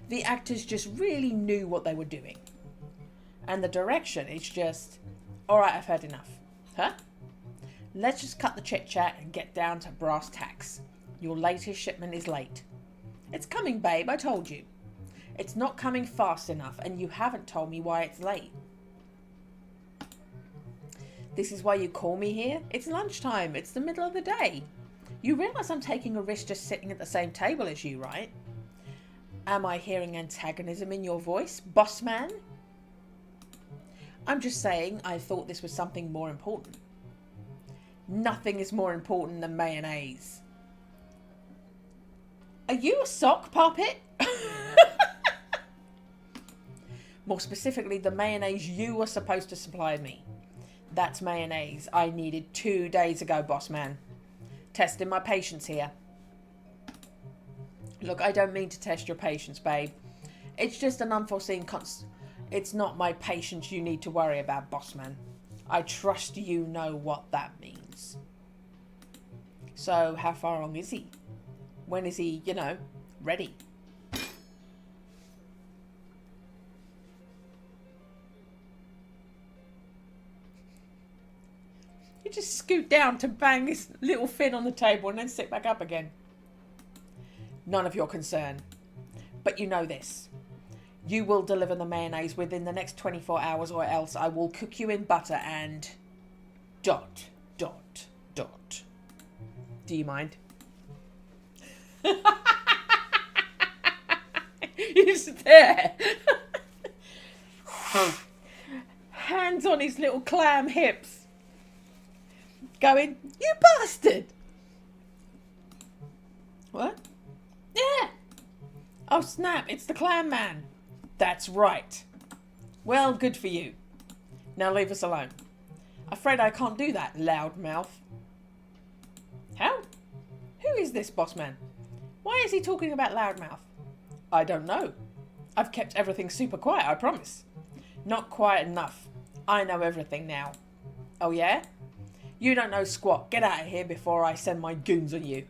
The actors just really knew what they were doing. And the direction is just, alright, I've heard enough. Huh? Let's just cut the chit-chat and get down to brass tacks. Your latest shipment is late. It's coming, babe, I told you. It's not coming fast enough, and you haven't told me why it's late. This is why you call me here? It's lunchtime. It's the middle of the day. You realise I'm taking a risk just sitting at the same table as you, right? Am I hearing antagonism in your voice, boss man? I'm just saying I thought this was something more important. Nothing is more important than mayonnaise. Are you a sock puppet? More specifically, the mayonnaise you were supposed to supply me. That's mayonnaise I needed 2 days ago, boss man. Testing my patience here. Look, I don't mean to test your patience, babe. It's just an unforeseen It's not my patience you need to worry about, boss man. I trust you know what that means. So, how far along is he? When is he, ready? You just scoot down to bang his little fin on the table and then sit back up again. None of your concern. But you know this. You will deliver the mayonnaise within the next 24 hours or else I will cook you in butter and... ... Do you mind? He's there. Hands on his little clam hips. Going, you bastard. What? Yeah. Oh snap, it's the Clam Man. That's right. Well, good for you. Now leave us alone. Afraid I can't do that, loudmouth. How? Who is this boss man? Why is he talking about loudmouth? I don't know. I've kept everything super quiet, I promise. Not quiet enough. I know everything now. Oh yeah? You don't know squat. Get out of here before I send my goons on you.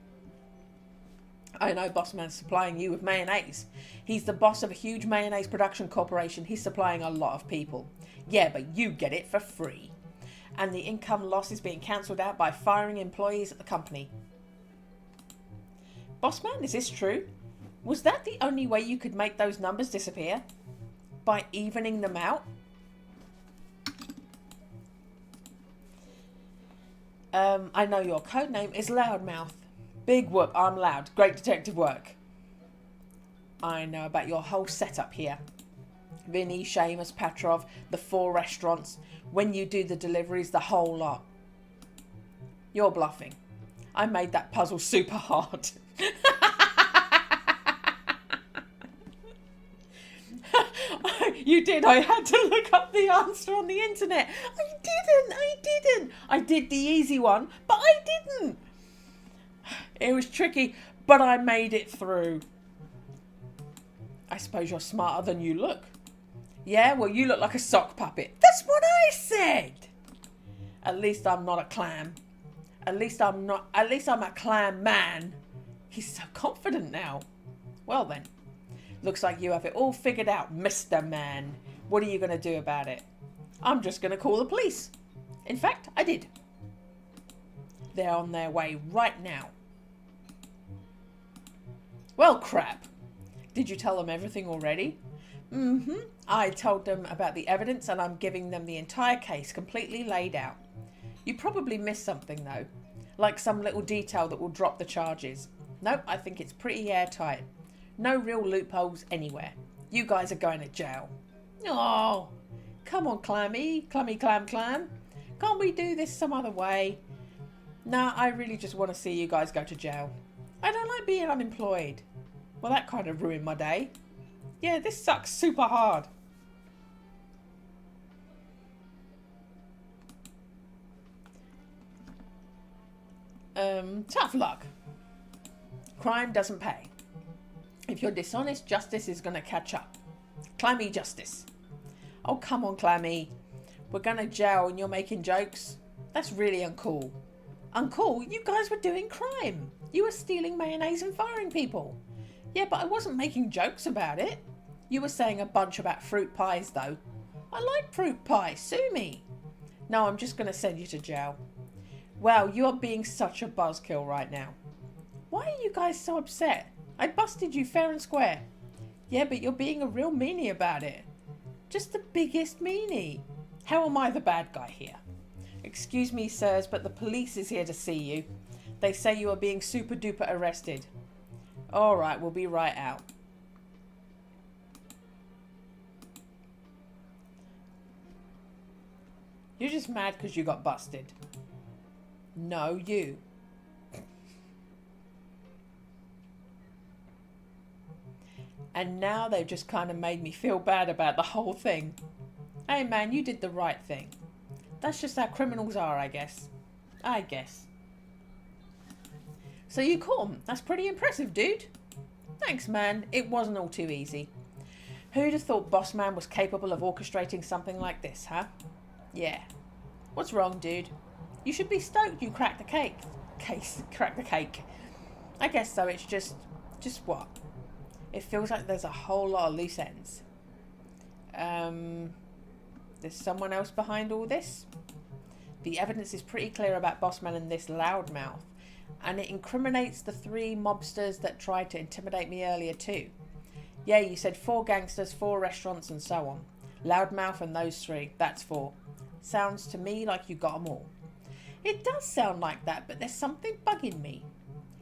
I know Bossman's supplying you with mayonnaise. He's the boss of a huge mayonnaise production corporation. He's supplying a lot of people. Yeah, but you get it for free. And the income loss is being cancelled out by firing employees at the company. Bossman, is this true? Was that the only way you could make those numbers disappear? By evening them out? I know your code name is Loudmouth. Big whoop, I'm loud. Great detective work. I know about your whole setup here. Vinny, Seamus, Petrov, the 4 restaurants. When you do the deliveries, the whole lot. You're bluffing. I made that puzzle super hard. You did. I had to look up the answer on the internet. I didn't. I did the easy one, but I didn't. It was tricky, but I made it through. I suppose you're smarter than you look. Yeah, well, you look like a sock puppet. That's what I said. At least I'm not a clam. At least I'm a Clam Man. He's so confident now. Well then. Looks like you have it all figured out, Mr. Man. What are you going to do about it? I'm just going to call the police. In fact, I did. They're on their way right now. Well, crap. Did you tell them everything already? Mm-hmm. I told them about the evidence and I'm giving them the entire case completely laid out. You probably missed something though. Like some little detail that will drop the charges. Nope, I think it's pretty airtight. No real loopholes anywhere. You guys are going to jail. Oh, come on, Clammy Clam. Can't we do this some other way? Nah, I really just want to see you guys go to jail. I don't like being unemployed. Well, that kind of ruined my day. Yeah, this sucks super hard. Tough luck. Crime doesn't pay. If you're dishonest, justice is going to catch up. Clammy justice. Oh, come on, Clammy. We're going to jail and you're making jokes? That's really uncool. Uncool? You guys were doing crime. You were stealing mayonnaise and firing people. Yeah, but I wasn't making jokes about it. You were saying a bunch about fruit pies, though. I like fruit pie. Sue me. No, I'm just going to send you to jail. Wow, you are being such a buzzkill right now. Why are you guys so upset? I busted you fair and square. Yeah, but you're being a real meanie about it. Just the biggest meanie. How am I the bad guy here? Excuse me, sirs, but the police is here to see you. They say you are being super duper arrested. All right, we'll be right out. You're just mad because you got busted. No, you. And now they've just kind of made me feel bad about the whole thing. Hey man, you did the right thing. That's just how criminals are, I guess. So you caught him. That's pretty impressive, dude. Thanks, man. It wasn't all too easy. Who'd have thought Boss Man was capable of orchestrating something like this, huh? Yeah. What's wrong, dude? You should be stoked you cracked the cake. Cracked the cake. I guess so. It's just what? It feels like there's a whole lot of loose ends. There's someone else behind all this? The evidence is pretty clear about Bossman and this loudmouth, and it incriminates the 3 mobsters that tried to intimidate me earlier too. Yeah, you said 4 gangsters, 4 restaurants and so on. Loudmouth and those 3, that's 4. Sounds to me like you got 'em all. It does sound like that, but there's something bugging me.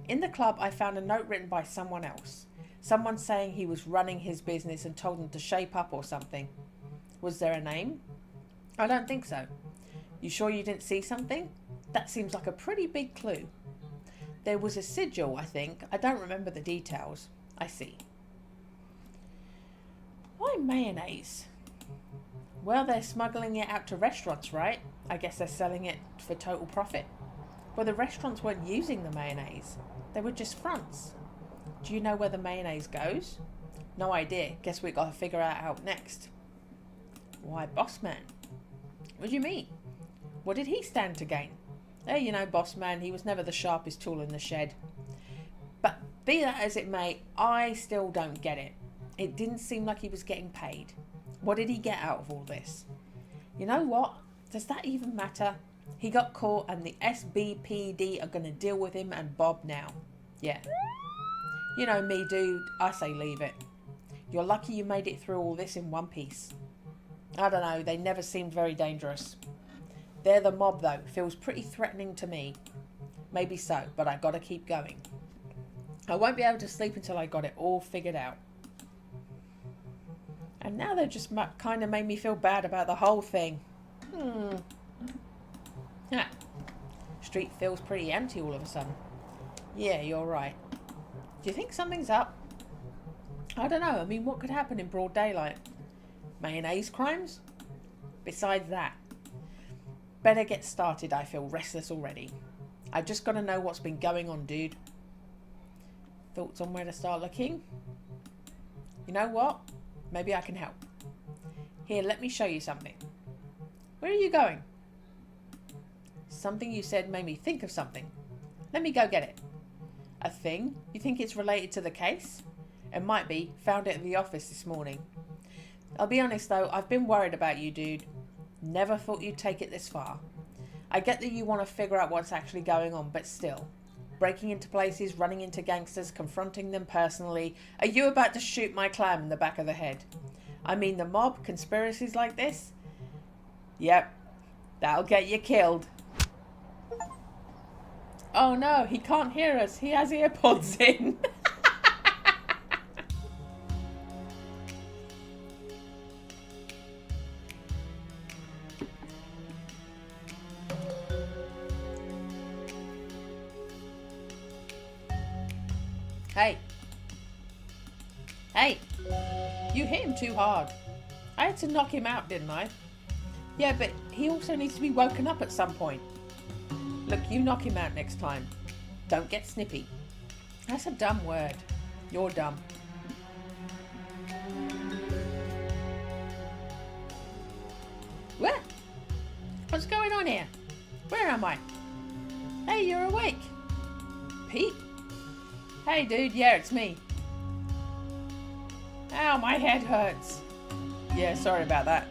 In the club, I found a note written by someone else. Someone saying he was running his business and told him to shape up or something. Was there a name? I don't think so. You sure you didn't see something? That seems like a pretty big clue. There was a sigil, I think. I don't remember the details. I see. Why mayonnaise? Well, they're smuggling it out to restaurants, right? I guess they're selling it for total profit. Well, the restaurants weren't using the mayonnaise. They were just fronts. Do you know where the mayonnaise goes? No idea. Guess we gotta figure that out next. Why, Boss Man? What do you mean? What did he stand to gain? You know, Boss Man, he was never the sharpest tool in the shed. But be that as it may, I still don't get it. It didn't seem like he was getting paid. What did he get out of all this? You know what? Does that even matter? He got caught and the SBPD are going to deal with him and Bob now. Yeah. You know me, dude. I say leave it. You're lucky you made it through all this in one piece. I don't know. They never seemed very dangerous. They're the mob, though. Feels pretty threatening to me. Maybe so, but I got to keep going. I won't be able to sleep until I got it all figured out. And now they've just kind of made me feel bad about the whole thing. Yeah. Street feels pretty empty all of a sudden. Yeah, you're right. Do you think something's up? I don't know. I mean, what could happen in broad daylight? Mayonnaise crimes? Besides that, better get started. I feel restless already. I just got to know what's been going on, dude. Thoughts on where to start looking? You know what? Maybe I can help. Here, let me show you something. Where are you going? Something you said made me think of something. Let me go get it. A thing? You think it's related to the case? It might be. Found it at the office this morning. I'll be honest though, I've been worried about you, dude. Never thought you'd take it this far. I get that you want to figure out what's actually going on, but still. Breaking into places, running into gangsters, confronting them personally. Are you about to shoot my clam in the back of the head? I mean, the mob, conspiracies like this? Yep, that'll get you killed. Oh no, he can't hear us. He has earpods in. Hey. Hey. You hit him too hard. I had to knock him out, didn't I? Yeah, but he also needs to be woken up at some point. Look, you knock him out next time. Don't get snippy. That's a dumb word. You're dumb. What? What's going on here? Where am I? Hey, you're awake. Pete? Hey, dude. Yeah, it's me. Ow, my head hurts. Yeah, sorry about that.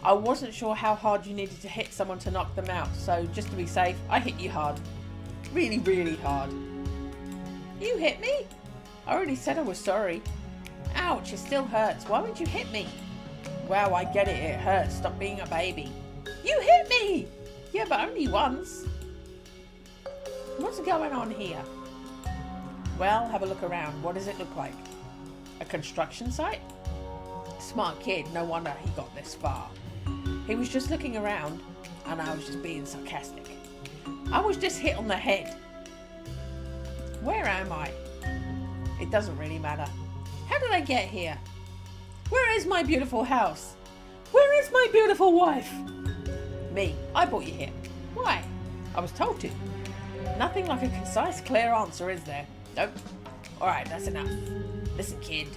I wasn't sure how hard you needed to hit someone to knock them out, so just to be safe, I hit you hard. Really, really hard. You hit me? I already said I was sorry. Ouch, it still hurts. Why would you hit me? Wow, I get it. It hurts. Stop being a baby. You hit me! Yeah, but only once. What's going on here? Well, have a look around. What does it look like? A construction site? Smart kid. No wonder he got this far. He was just looking around, and I was just being sarcastic. I was just hit on the head. Where am I? It doesn't really matter. How did I get here? Where is my beautiful house? Where is my beautiful wife? Me. I brought you here. Why? I was told to. Nothing like a concise, clear answer, is there? Nope. Alright, that's enough. Listen, kid.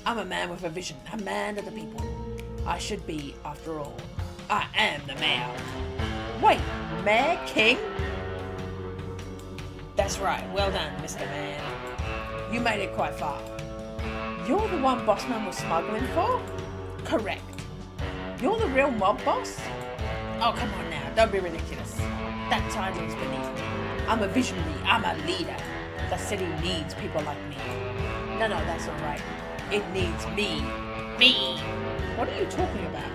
I'm a man with a vision. A man of the people. I should be, after all. I am the mayor. Wait, Mayor King? That's right. Well done, Mr. Man. You made it quite far. You're the one Bossman was smuggling for? Correct. You're the real mob boss? Oh, come on now. Don't be ridiculous. That title is beneath me. I'm a visionary. I'm a leader. The city needs people like me. No, that's all right. It needs me. Me! What are you talking about?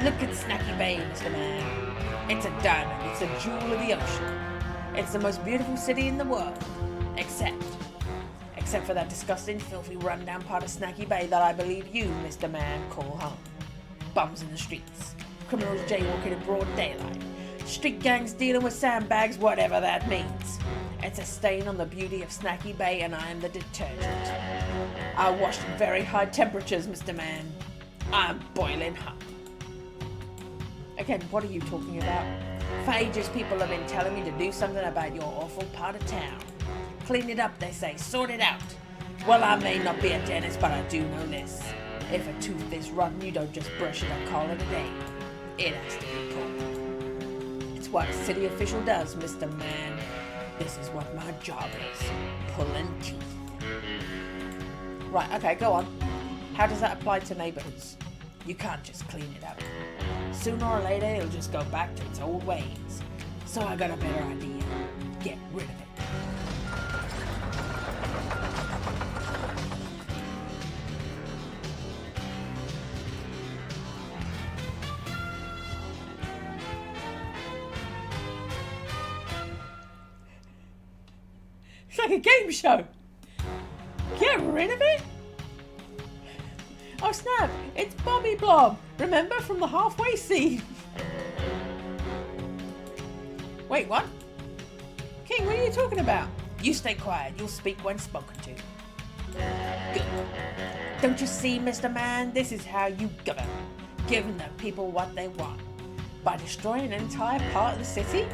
Look at Snacky Bay, Mr. Man. It's a diamond. It's a jewel of the ocean. It's the most beautiful city in the world. Except for that disgusting, filthy, rundown part of Snacky Bay that I believe you, Mr. Man, call home. Bums in the streets. Criminals jaywalking in broad daylight. Street gangs dealing with sandbags, whatever that means. It's a stain on the beauty of Snacky Bay, and I am the detergent. I washed at very high temperatures, Mr. Man. I'm boiling hot. Again, what are you talking about? For ages, people have been telling me to do something about your awful part of town. Clean it up, they say. Sort it out. Well, I may not be a dentist, but I do know this. If a tooth is rotten, you don't just brush it and call it a day. It has to be pulled. It's what a city official does, Mr. Man. This is what my job is. Pulling teeth. Right, okay, go on. How does that apply to neighborhoods? You can't just clean it up. Sooner or later, it'll just go back to its old ways. So I got a better idea. Get rid of it. It's like a game show. Get rid of it? Oh snap, it's Bobby Blob. Remember from the halfway scene? Wait, what? King, what are you talking about? You stay quiet. You'll speak when spoken to. Good. Don't you see, Mr. Man? This is how you govern. Giving the people what they want. By destroying an entire part of the city?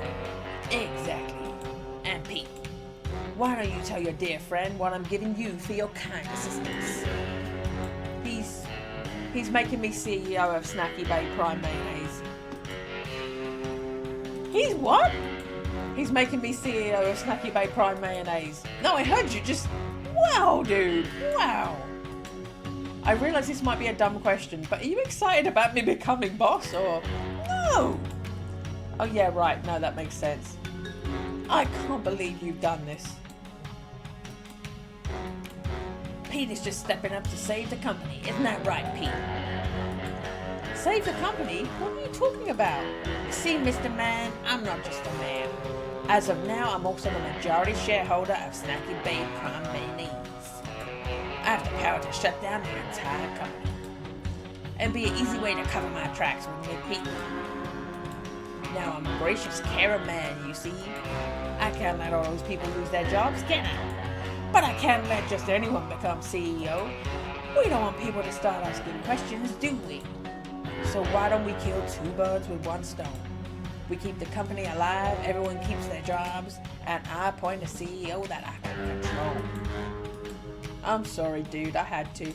Exactly. And Pete, why don't you tell your dear friend what I'm giving you for your kind assistance? He's making me CEO of Snacky Bay Prime Mayonnaise. He's what? He's making me CEO of Snacky Bay Prime Mayonnaise. No, I heard you just... Wow, dude. Wow. I realise this might be a dumb question, but are you excited about me becoming boss or... No! Oh yeah, right. No, that makes sense. I can't believe you've done this. Pete is just stepping up to save the company. Isn't that right, Pete? Save the company? What are you talking about? You see, Mr. Man, I'm not just a man. As of now, I'm also the majority shareholder of Snacky Bay Prime Mayonnaise. I have the power to shut down the entire company. It'd be an easy way to cover my tracks, wouldn't it, Pete? Now, I'm a gracious caring man, you see. I can't let all those people lose their jobs, can I? But I can't let just anyone become CEO. We don't want people to start asking questions, do we? So why don't we kill two birds with one stone? We keep the company alive, everyone keeps their jobs, and I appoint a CEO that I can control. I'm sorry, dude, I had to.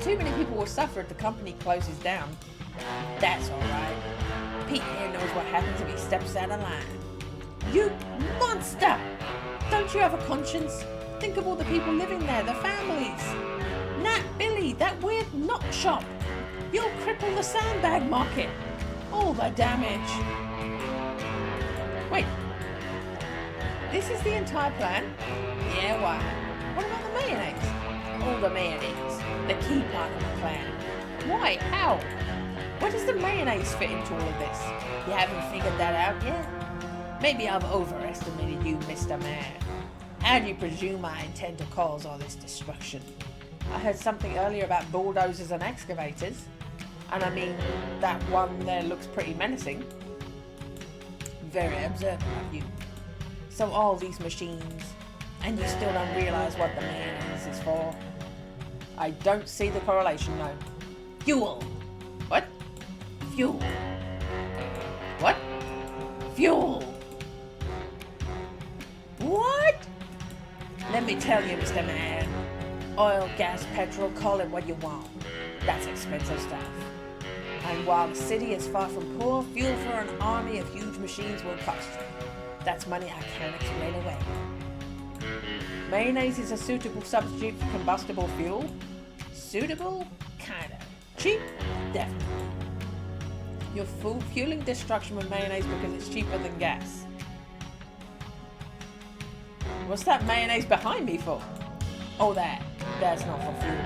Too many people will suffer if the company closes down. That's alright. Pete here knows what happens if he steps out of line. You monster! Don't you have a conscience? Think of all the people living there, the families. Nat, Billy, that weird knot shop. You'll cripple the sandbag market. All the damage. Wait. This is the entire plan? Yeah, why? What about the mayonnaise? All the mayonnaise. The key part of the plan. Why? How? Where does the mayonnaise fit into all of this? You haven't figured that out yet? Maybe I've overestimated you, Mr. Man. How do you presume I intend to cause all this destruction? I heard something earlier about bulldozers and excavators. And I mean, that one there looks pretty menacing. Very observant of you. So all these machines, and you still don't realise what the mayonnaise is for? I don't see the correlation, no. Fuel. What? Fuel. What? Fuel. What? Let me tell you, Mr. Man. Oil, gas, petrol, call it what you want. That's expensive stuff. And while the city is far from poor, fuel for an army of huge machines will cost you. That's money I can't explain away. Mayonnaise is a suitable substitute for combustible fuel. Suitable? Kinda. Cheap? Definitely. You're fueling destruction with mayonnaise because it's cheaper than gas. What's that mayonnaise behind me for? Oh, that. That's not for fuel.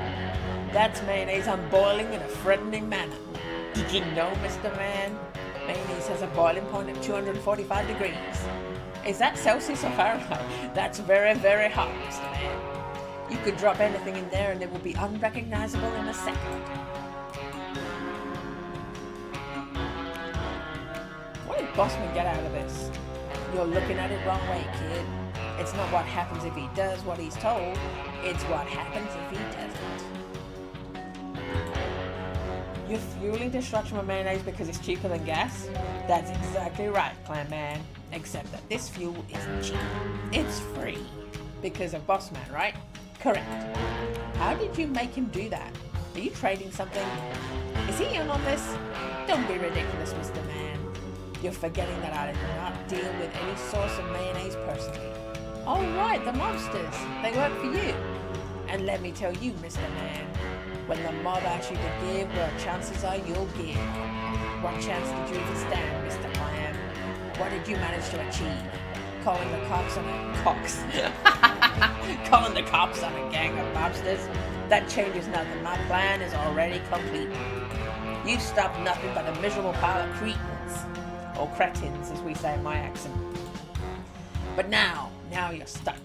That's mayonnaise unboiling in a threatening manner. Did you know, Mr. Man? Mayonnaise has a boiling point of 245 degrees. Is that Celsius or Fahrenheit? That's very, very hot, Mr. Man. You could drop anything in there and it will be unrecognizable in a second. What did Bossman get out of this? You're looking at it wrong way, kid. It's not what happens if he does what he's told. It's what happens if he doesn't. You're fueling destruction with mayonnaise because it's cheaper than gas? That's exactly right, Clam Man. Except that this fuel isn't cheap. It's free. Because of Bossman, right? Correct. How did you make him do that? Are you trading something? Is he in on this? Don't be ridiculous, Mr. Man. You're forgetting that I did not deal with any source of mayonnaise personally. Oh right, the mobsters. They work for you. And let me tell you, Mr. Man, when the mob asks you to give, well, chances are you'll give. What chance did you even stand, Mr. Clam? What did you manage to achieve? Calling the cops on calling the cops on a gang of mobsters? That changes nothing. My plan is already complete. You stopped nothing but a miserable pile of cretins. Or cretins, as we say in my accent. But now you're stuck.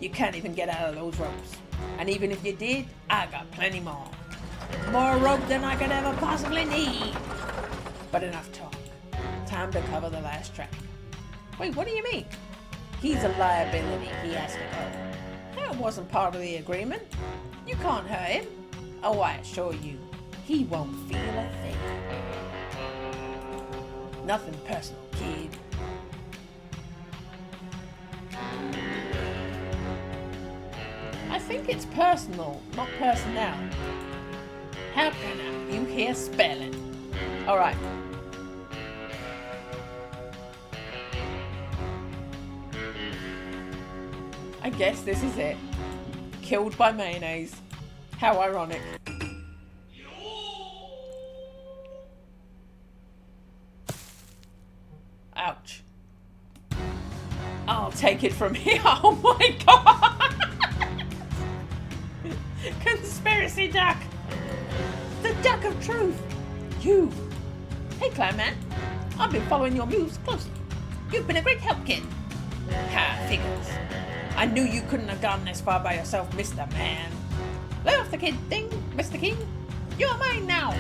You can't even get out of those ropes. And even if you did, I got plenty more. More rope than I could ever possibly need. But enough talk. Time to cover the last track. Wait, what do you mean? He's a liability. He has to go. That wasn't part of the agreement. You can't hurt him. Oh, I assure you, he won't feel a thing. Nothing personal, kid. I think it's personal, not personnel. How can I? You hear spelling. Alright. I guess this is it. Killed by mayonnaise. How ironic. Ouch. I'll take it from here. Oh my god! Conspiracy duck! The duck of truth! You! Hey, Clam Man. I've been following your moves closely. You've been a great help, kid. Ha, figures. I knew you couldn't have gone this far by yourself, Mr. Man. Lay off the kid thing, Mr. King. You're mine now.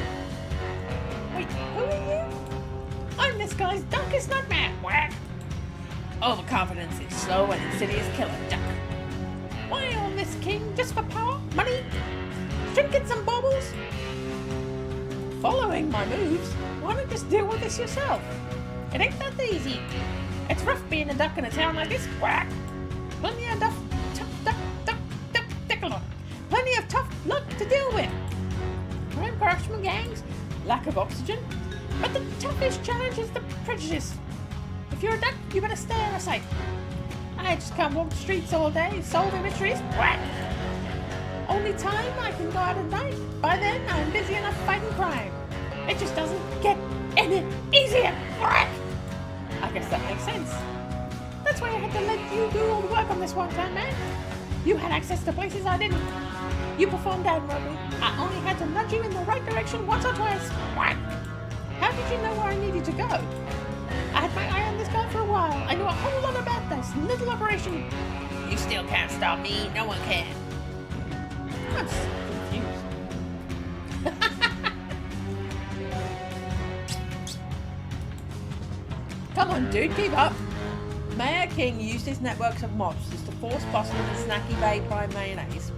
Wait, who are you? I'm this guy's darkest nightmare. Whack. Overconfidence is slow and insidious killer, duck. Why on this king? Just for power? Money? Trinkets and baubles? Following my moves? Why not just deal with this yourself? It ain't that easy. It's rough being a duck in a town like this. Whack. Plenty of plenty of tough luck to deal with. Crime, corruption, gangs, lack of oxygen. But the toughest challenge is the prejudice. If you're a duck, you better stay out of sight. I just can't walk the streets all day, solving mysteries. Whack! Only time I can go out at night. By then, I'm busy enough fighting crime. It just doesn't get any easier. Whack! I guess that makes sense. That's why I had to let you do all the work on this one, Clam Man. You had access to places I didn't. You performed admirably. I only had to nudge you in the right direction once or twice. Whack! How did you know where I needed to go? I had my eye on this guy for a while. I knew a whole lot about this little operation. You still can't stop me. No one can. I'm so confused. Come on, dude, keep up. Mayor King used his networks of mobsters to force Boston and Snacky Bay Prime mayonnaise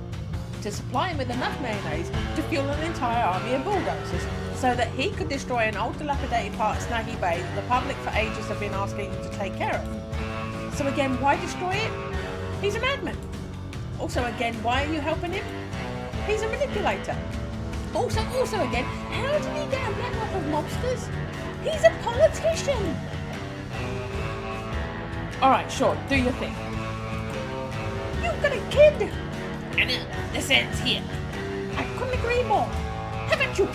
to supply him with enough mayonnaise to fuel an entire army of bulldozers so that he could destroy an old dilapidated part of Snacky Bay that the public for ages have been asking him to take care of. So again, why destroy it? He's a madman. Also again, why are you helping him? He's a manipulator. Also again, how did he get a network of mobsters? He's a politician. Alright, sure, do your thing. You've got a kid! And this ends here. I couldn't agree more. How about you?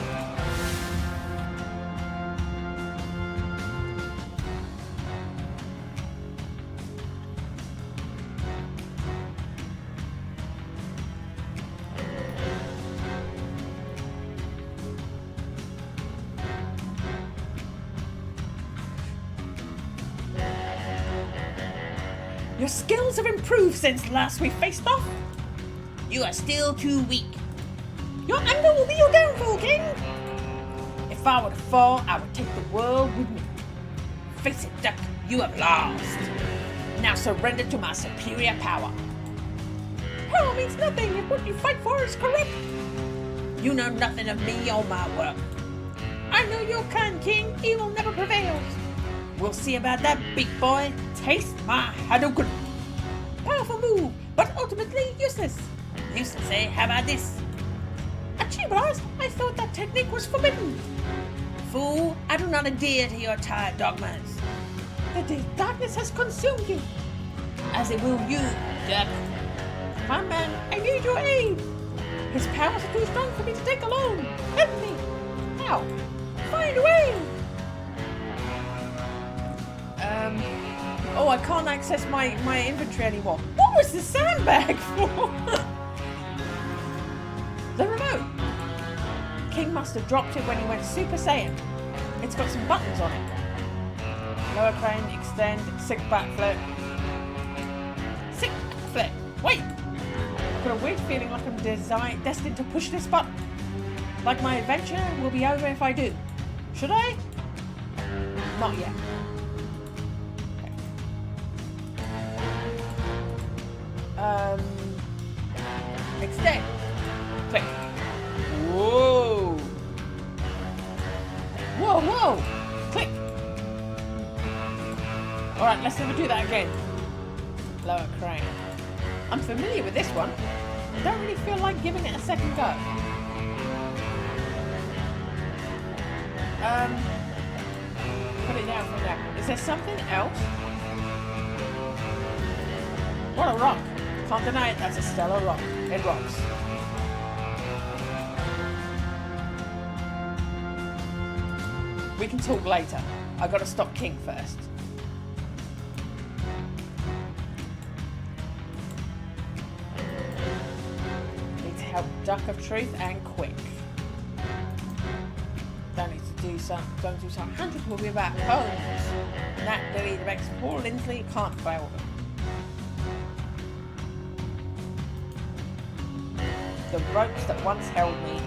Your skills have improved since last we faced off. You are still too weak. Your anger will be your downfall, King. If I were to fall, I would take the world with me. Face it, Duck, you have lost. Now surrender to my superior power. Power means nothing if what you fight for is correct. You know nothing of me or my work. I know your kind, King. Evil never prevails. We'll see about that, big boy. Taste my Hadouken. Powerful move, but ultimately useless. Useless, eh? How about this? Achievers, I thought that technique was forbidden. Fool, I do not adhere to your tired dogmas. The darkness has consumed you. As it will you, Duck. Clam Man, I need your aid. His powers are too strong for me to take alone. Help me. How? Find a way. Oh, I can't access my inventory anymore. What was the sandbag for? The remote. King must have dropped it when he went Super Saiyan. It's got some buttons on it. Lower crane, extend, sick backflip. Sick backflip. Wait. I've got a weird feeling like I'm destined to push this button. Like my adventure will be over if I do. Should I? Not yet. Extend. Click. Whoa. Whoa, whoa. Click. Alright, let's never do that again. Lower crane. I'm familiar with this one. I don't really feel like giving it a second go. Put it down for now. Is there something else? What a rock. Can't deny it, that's a stellar rock. It rocks. We can talk later. I gotta stop King first. Need to help Duck of Truth and quick. Don't need to do some. 100 will be about poems. Nat, Lily, the Rex, Paul, Lindsley can't fail them. The ropes that once held me,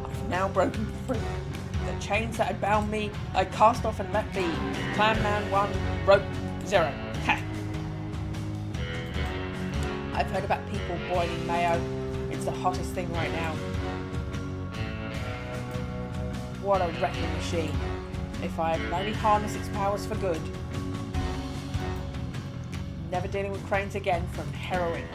I've now broken free. The chains that had bound me, I cast off and let be. Clam Man 1, rope 0. Ha! I've heard about people boiling mayo. It's the hottest thing right now. What a wrecking machine. If I had only harnessed its powers for good. Never dealing with cranes again from heroin.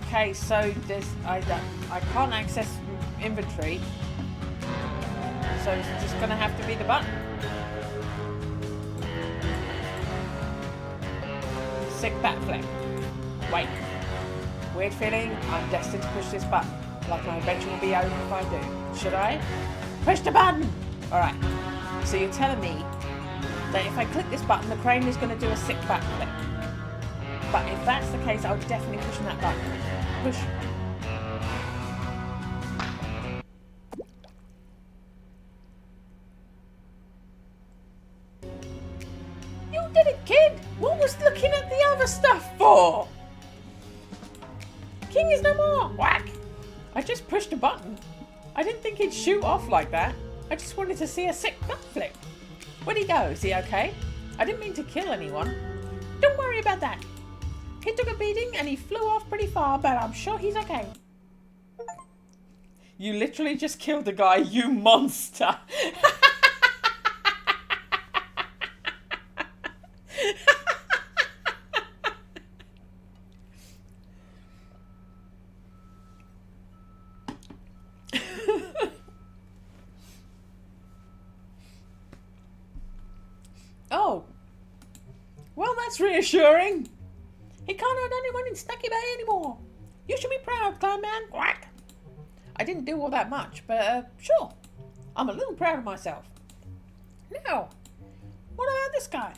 Okay, so this I can't access inventory, so it's just gonna have to be the button. Sick backflip. Wait. Weird feeling. I'm destined to push this button. Like my adventure will be over if I do. Should I? Push the button. All right. So you're telling me that if I click this button, the crane is going to do a sick backflip. But if that's the case, I'll definitely push that button. Push. You did it, kid! What was looking at the other stuff for? King is no more! Whack! I just pushed a button. I didn't think he'd shoot off like that. I just wanted to see a sick backflip. Where'd he go? Is he okay? I didn't mean to kill anyone. Don't worry about that. He took a beating and he flew off pretty far, but I'm sure he's okay. You literally just killed a guy, you monster! Oh. Well, that's reassuring. He can't hurt anyone in Snacky Bay anymore. You should be proud, Clam Man. Quack. I didn't do all that much, but sure. I'm a little proud of myself. Now, what about this guy?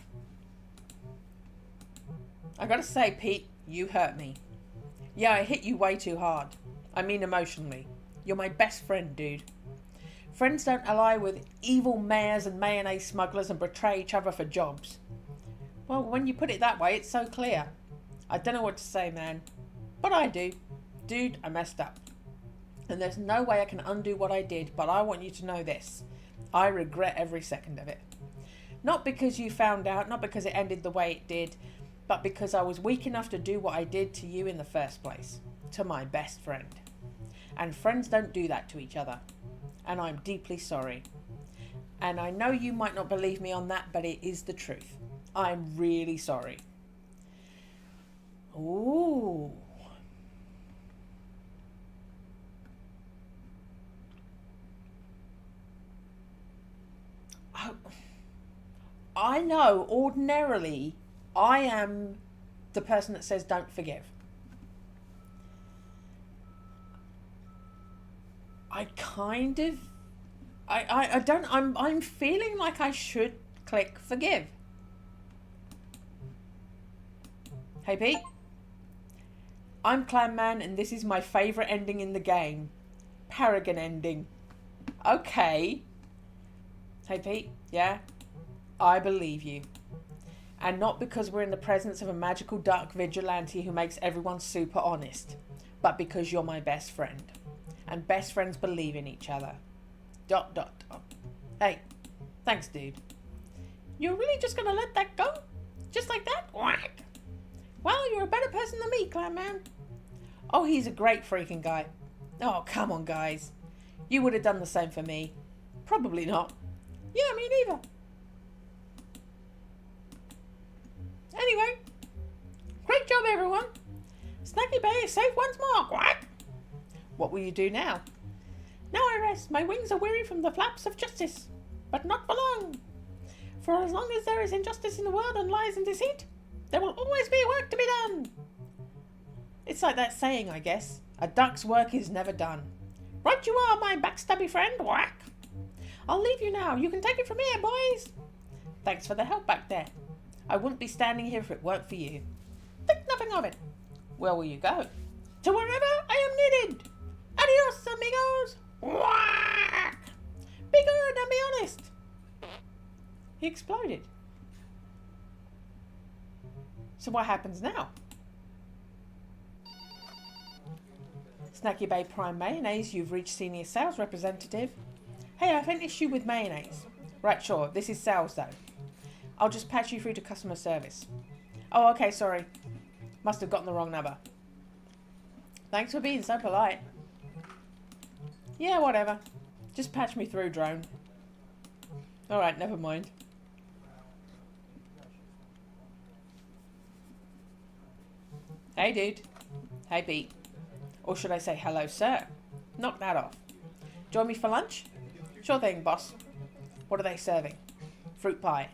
I gotta say, Pete, you hurt me. Yeah, I hit you way too hard. I mean emotionally. You're my best friend, dude. Friends don't ally with evil mayors and mayonnaise smugglers and betray each other for jobs. Well, when you put it that way, it's so clear. I don't know what to say, man. But I do. Dude, I messed up. And there's no way I can undo what I did, but I want you to know this. I regret every second of it. Not because you found out, not because it ended the way it did, but because I was weak enough to do what I did to you in the first place. To my best friend. And friends don't do that to each other. And I'm deeply sorry. And I know you might not believe me on that, but it is the truth. I'm really sorry. Ooh. I know ordinarily I am the person that says don't forgive. I'm feeling like I should click forgive. Hey Pete, I'm Clam Man and this is my favourite ending in the game. Paragon ending. Okay. Hey Pete, yeah? I believe you. And not because we're in the presence of a magical dark vigilante who makes everyone super honest, but because you're my best friend. And best friends believe in each other. ... Hey, thanks dude. You're really just gonna let that go? Just like that? Whack! Well, you're a better person than me, Clam Man. Oh, he's a great freaking guy. Oh, come on guys. You would have done the same for me. Probably not. Yeah, me neither. Anyway, great job everyone. Snacky Bay is safe once more. Quack. What will you do now? Now I rest. My wings are weary from the flaps of justice. But not for long. For as long as there is injustice in the world and lies and deceit, there will always be work to be done. It's like that saying, I guess. A duck's work is never done. Right you are, my backstabby friend. Whack. I'll leave you now. You can take it from here, boys. Thanks for the help back there. I wouldn't be standing here if it weren't for you. Think nothing of it. Where will you go? To wherever I am needed. Adios, amigos. Whack! Be good and be honest. He exploded. So what happens now? Snacky Bay Prime Mayonnaise, you've reached Senior Sales Representative. Hey, I've an issue with mayonnaise. Right, sure, this is sales though. I'll just patch you through to customer service. Oh, okay, sorry. Must have gotten the wrong number. Thanks for being so polite. Yeah, whatever. Just patch me through, drone. Alright, never mind. Hey, dude. Hey, Pete. Or should I say hello, sir? Knock that off. Join me for lunch? Sure thing, boss. What are they serving? Fruit pie.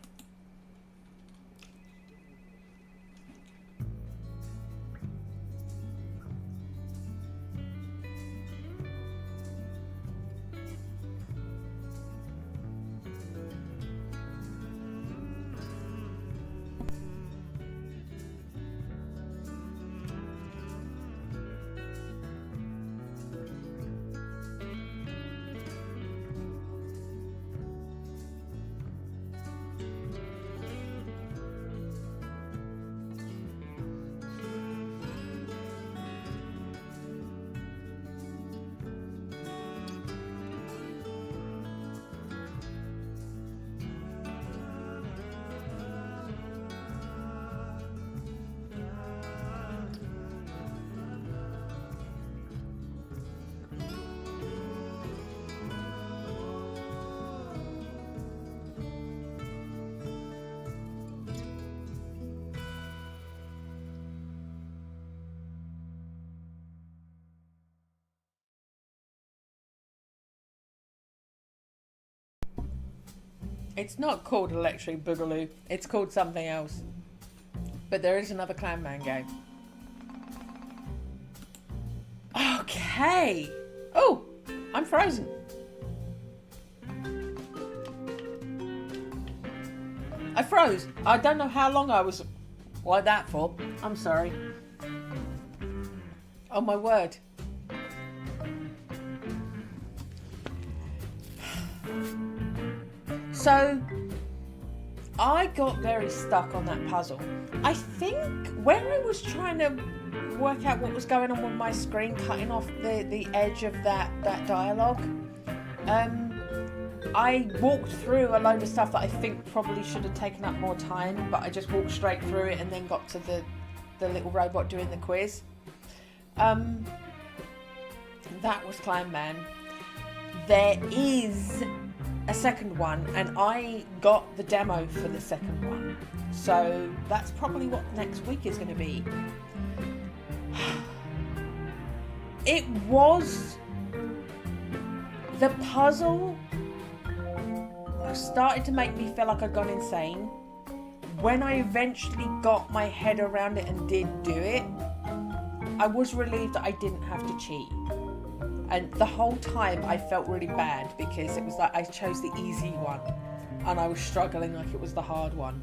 It's not called Electric Boogaloo. It's called something else. But there is another Clam Man game. Okay. Oh, I'm frozen. I froze. I don't know how long I was like that for. I'm sorry. Oh my word. So I got very stuck on that puzzle. I think when I was trying to work out what was going on with my screen, cutting off the edge of that dialogue, I walked through a load of stuff that I think probably should have taken up more time, but I just walked straight through it and then got to the little robot doing the quiz. That was Clam Man. There is a second one, and I got the demo for the second one, so that's probably what next week is going to be. It was, the puzzle started to make me feel like I'd gone insane. When I eventually got my head around it and did do it, I was relieved that I didn't have to cheat. And the whole time I felt really bad because it was like I chose the easy one and I was struggling like it was the hard one.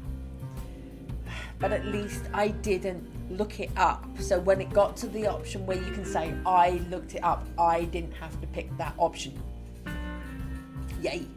But at least I didn't look it up. So when it got to the option where you can say, I looked it up, I didn't have to pick that option. Yay.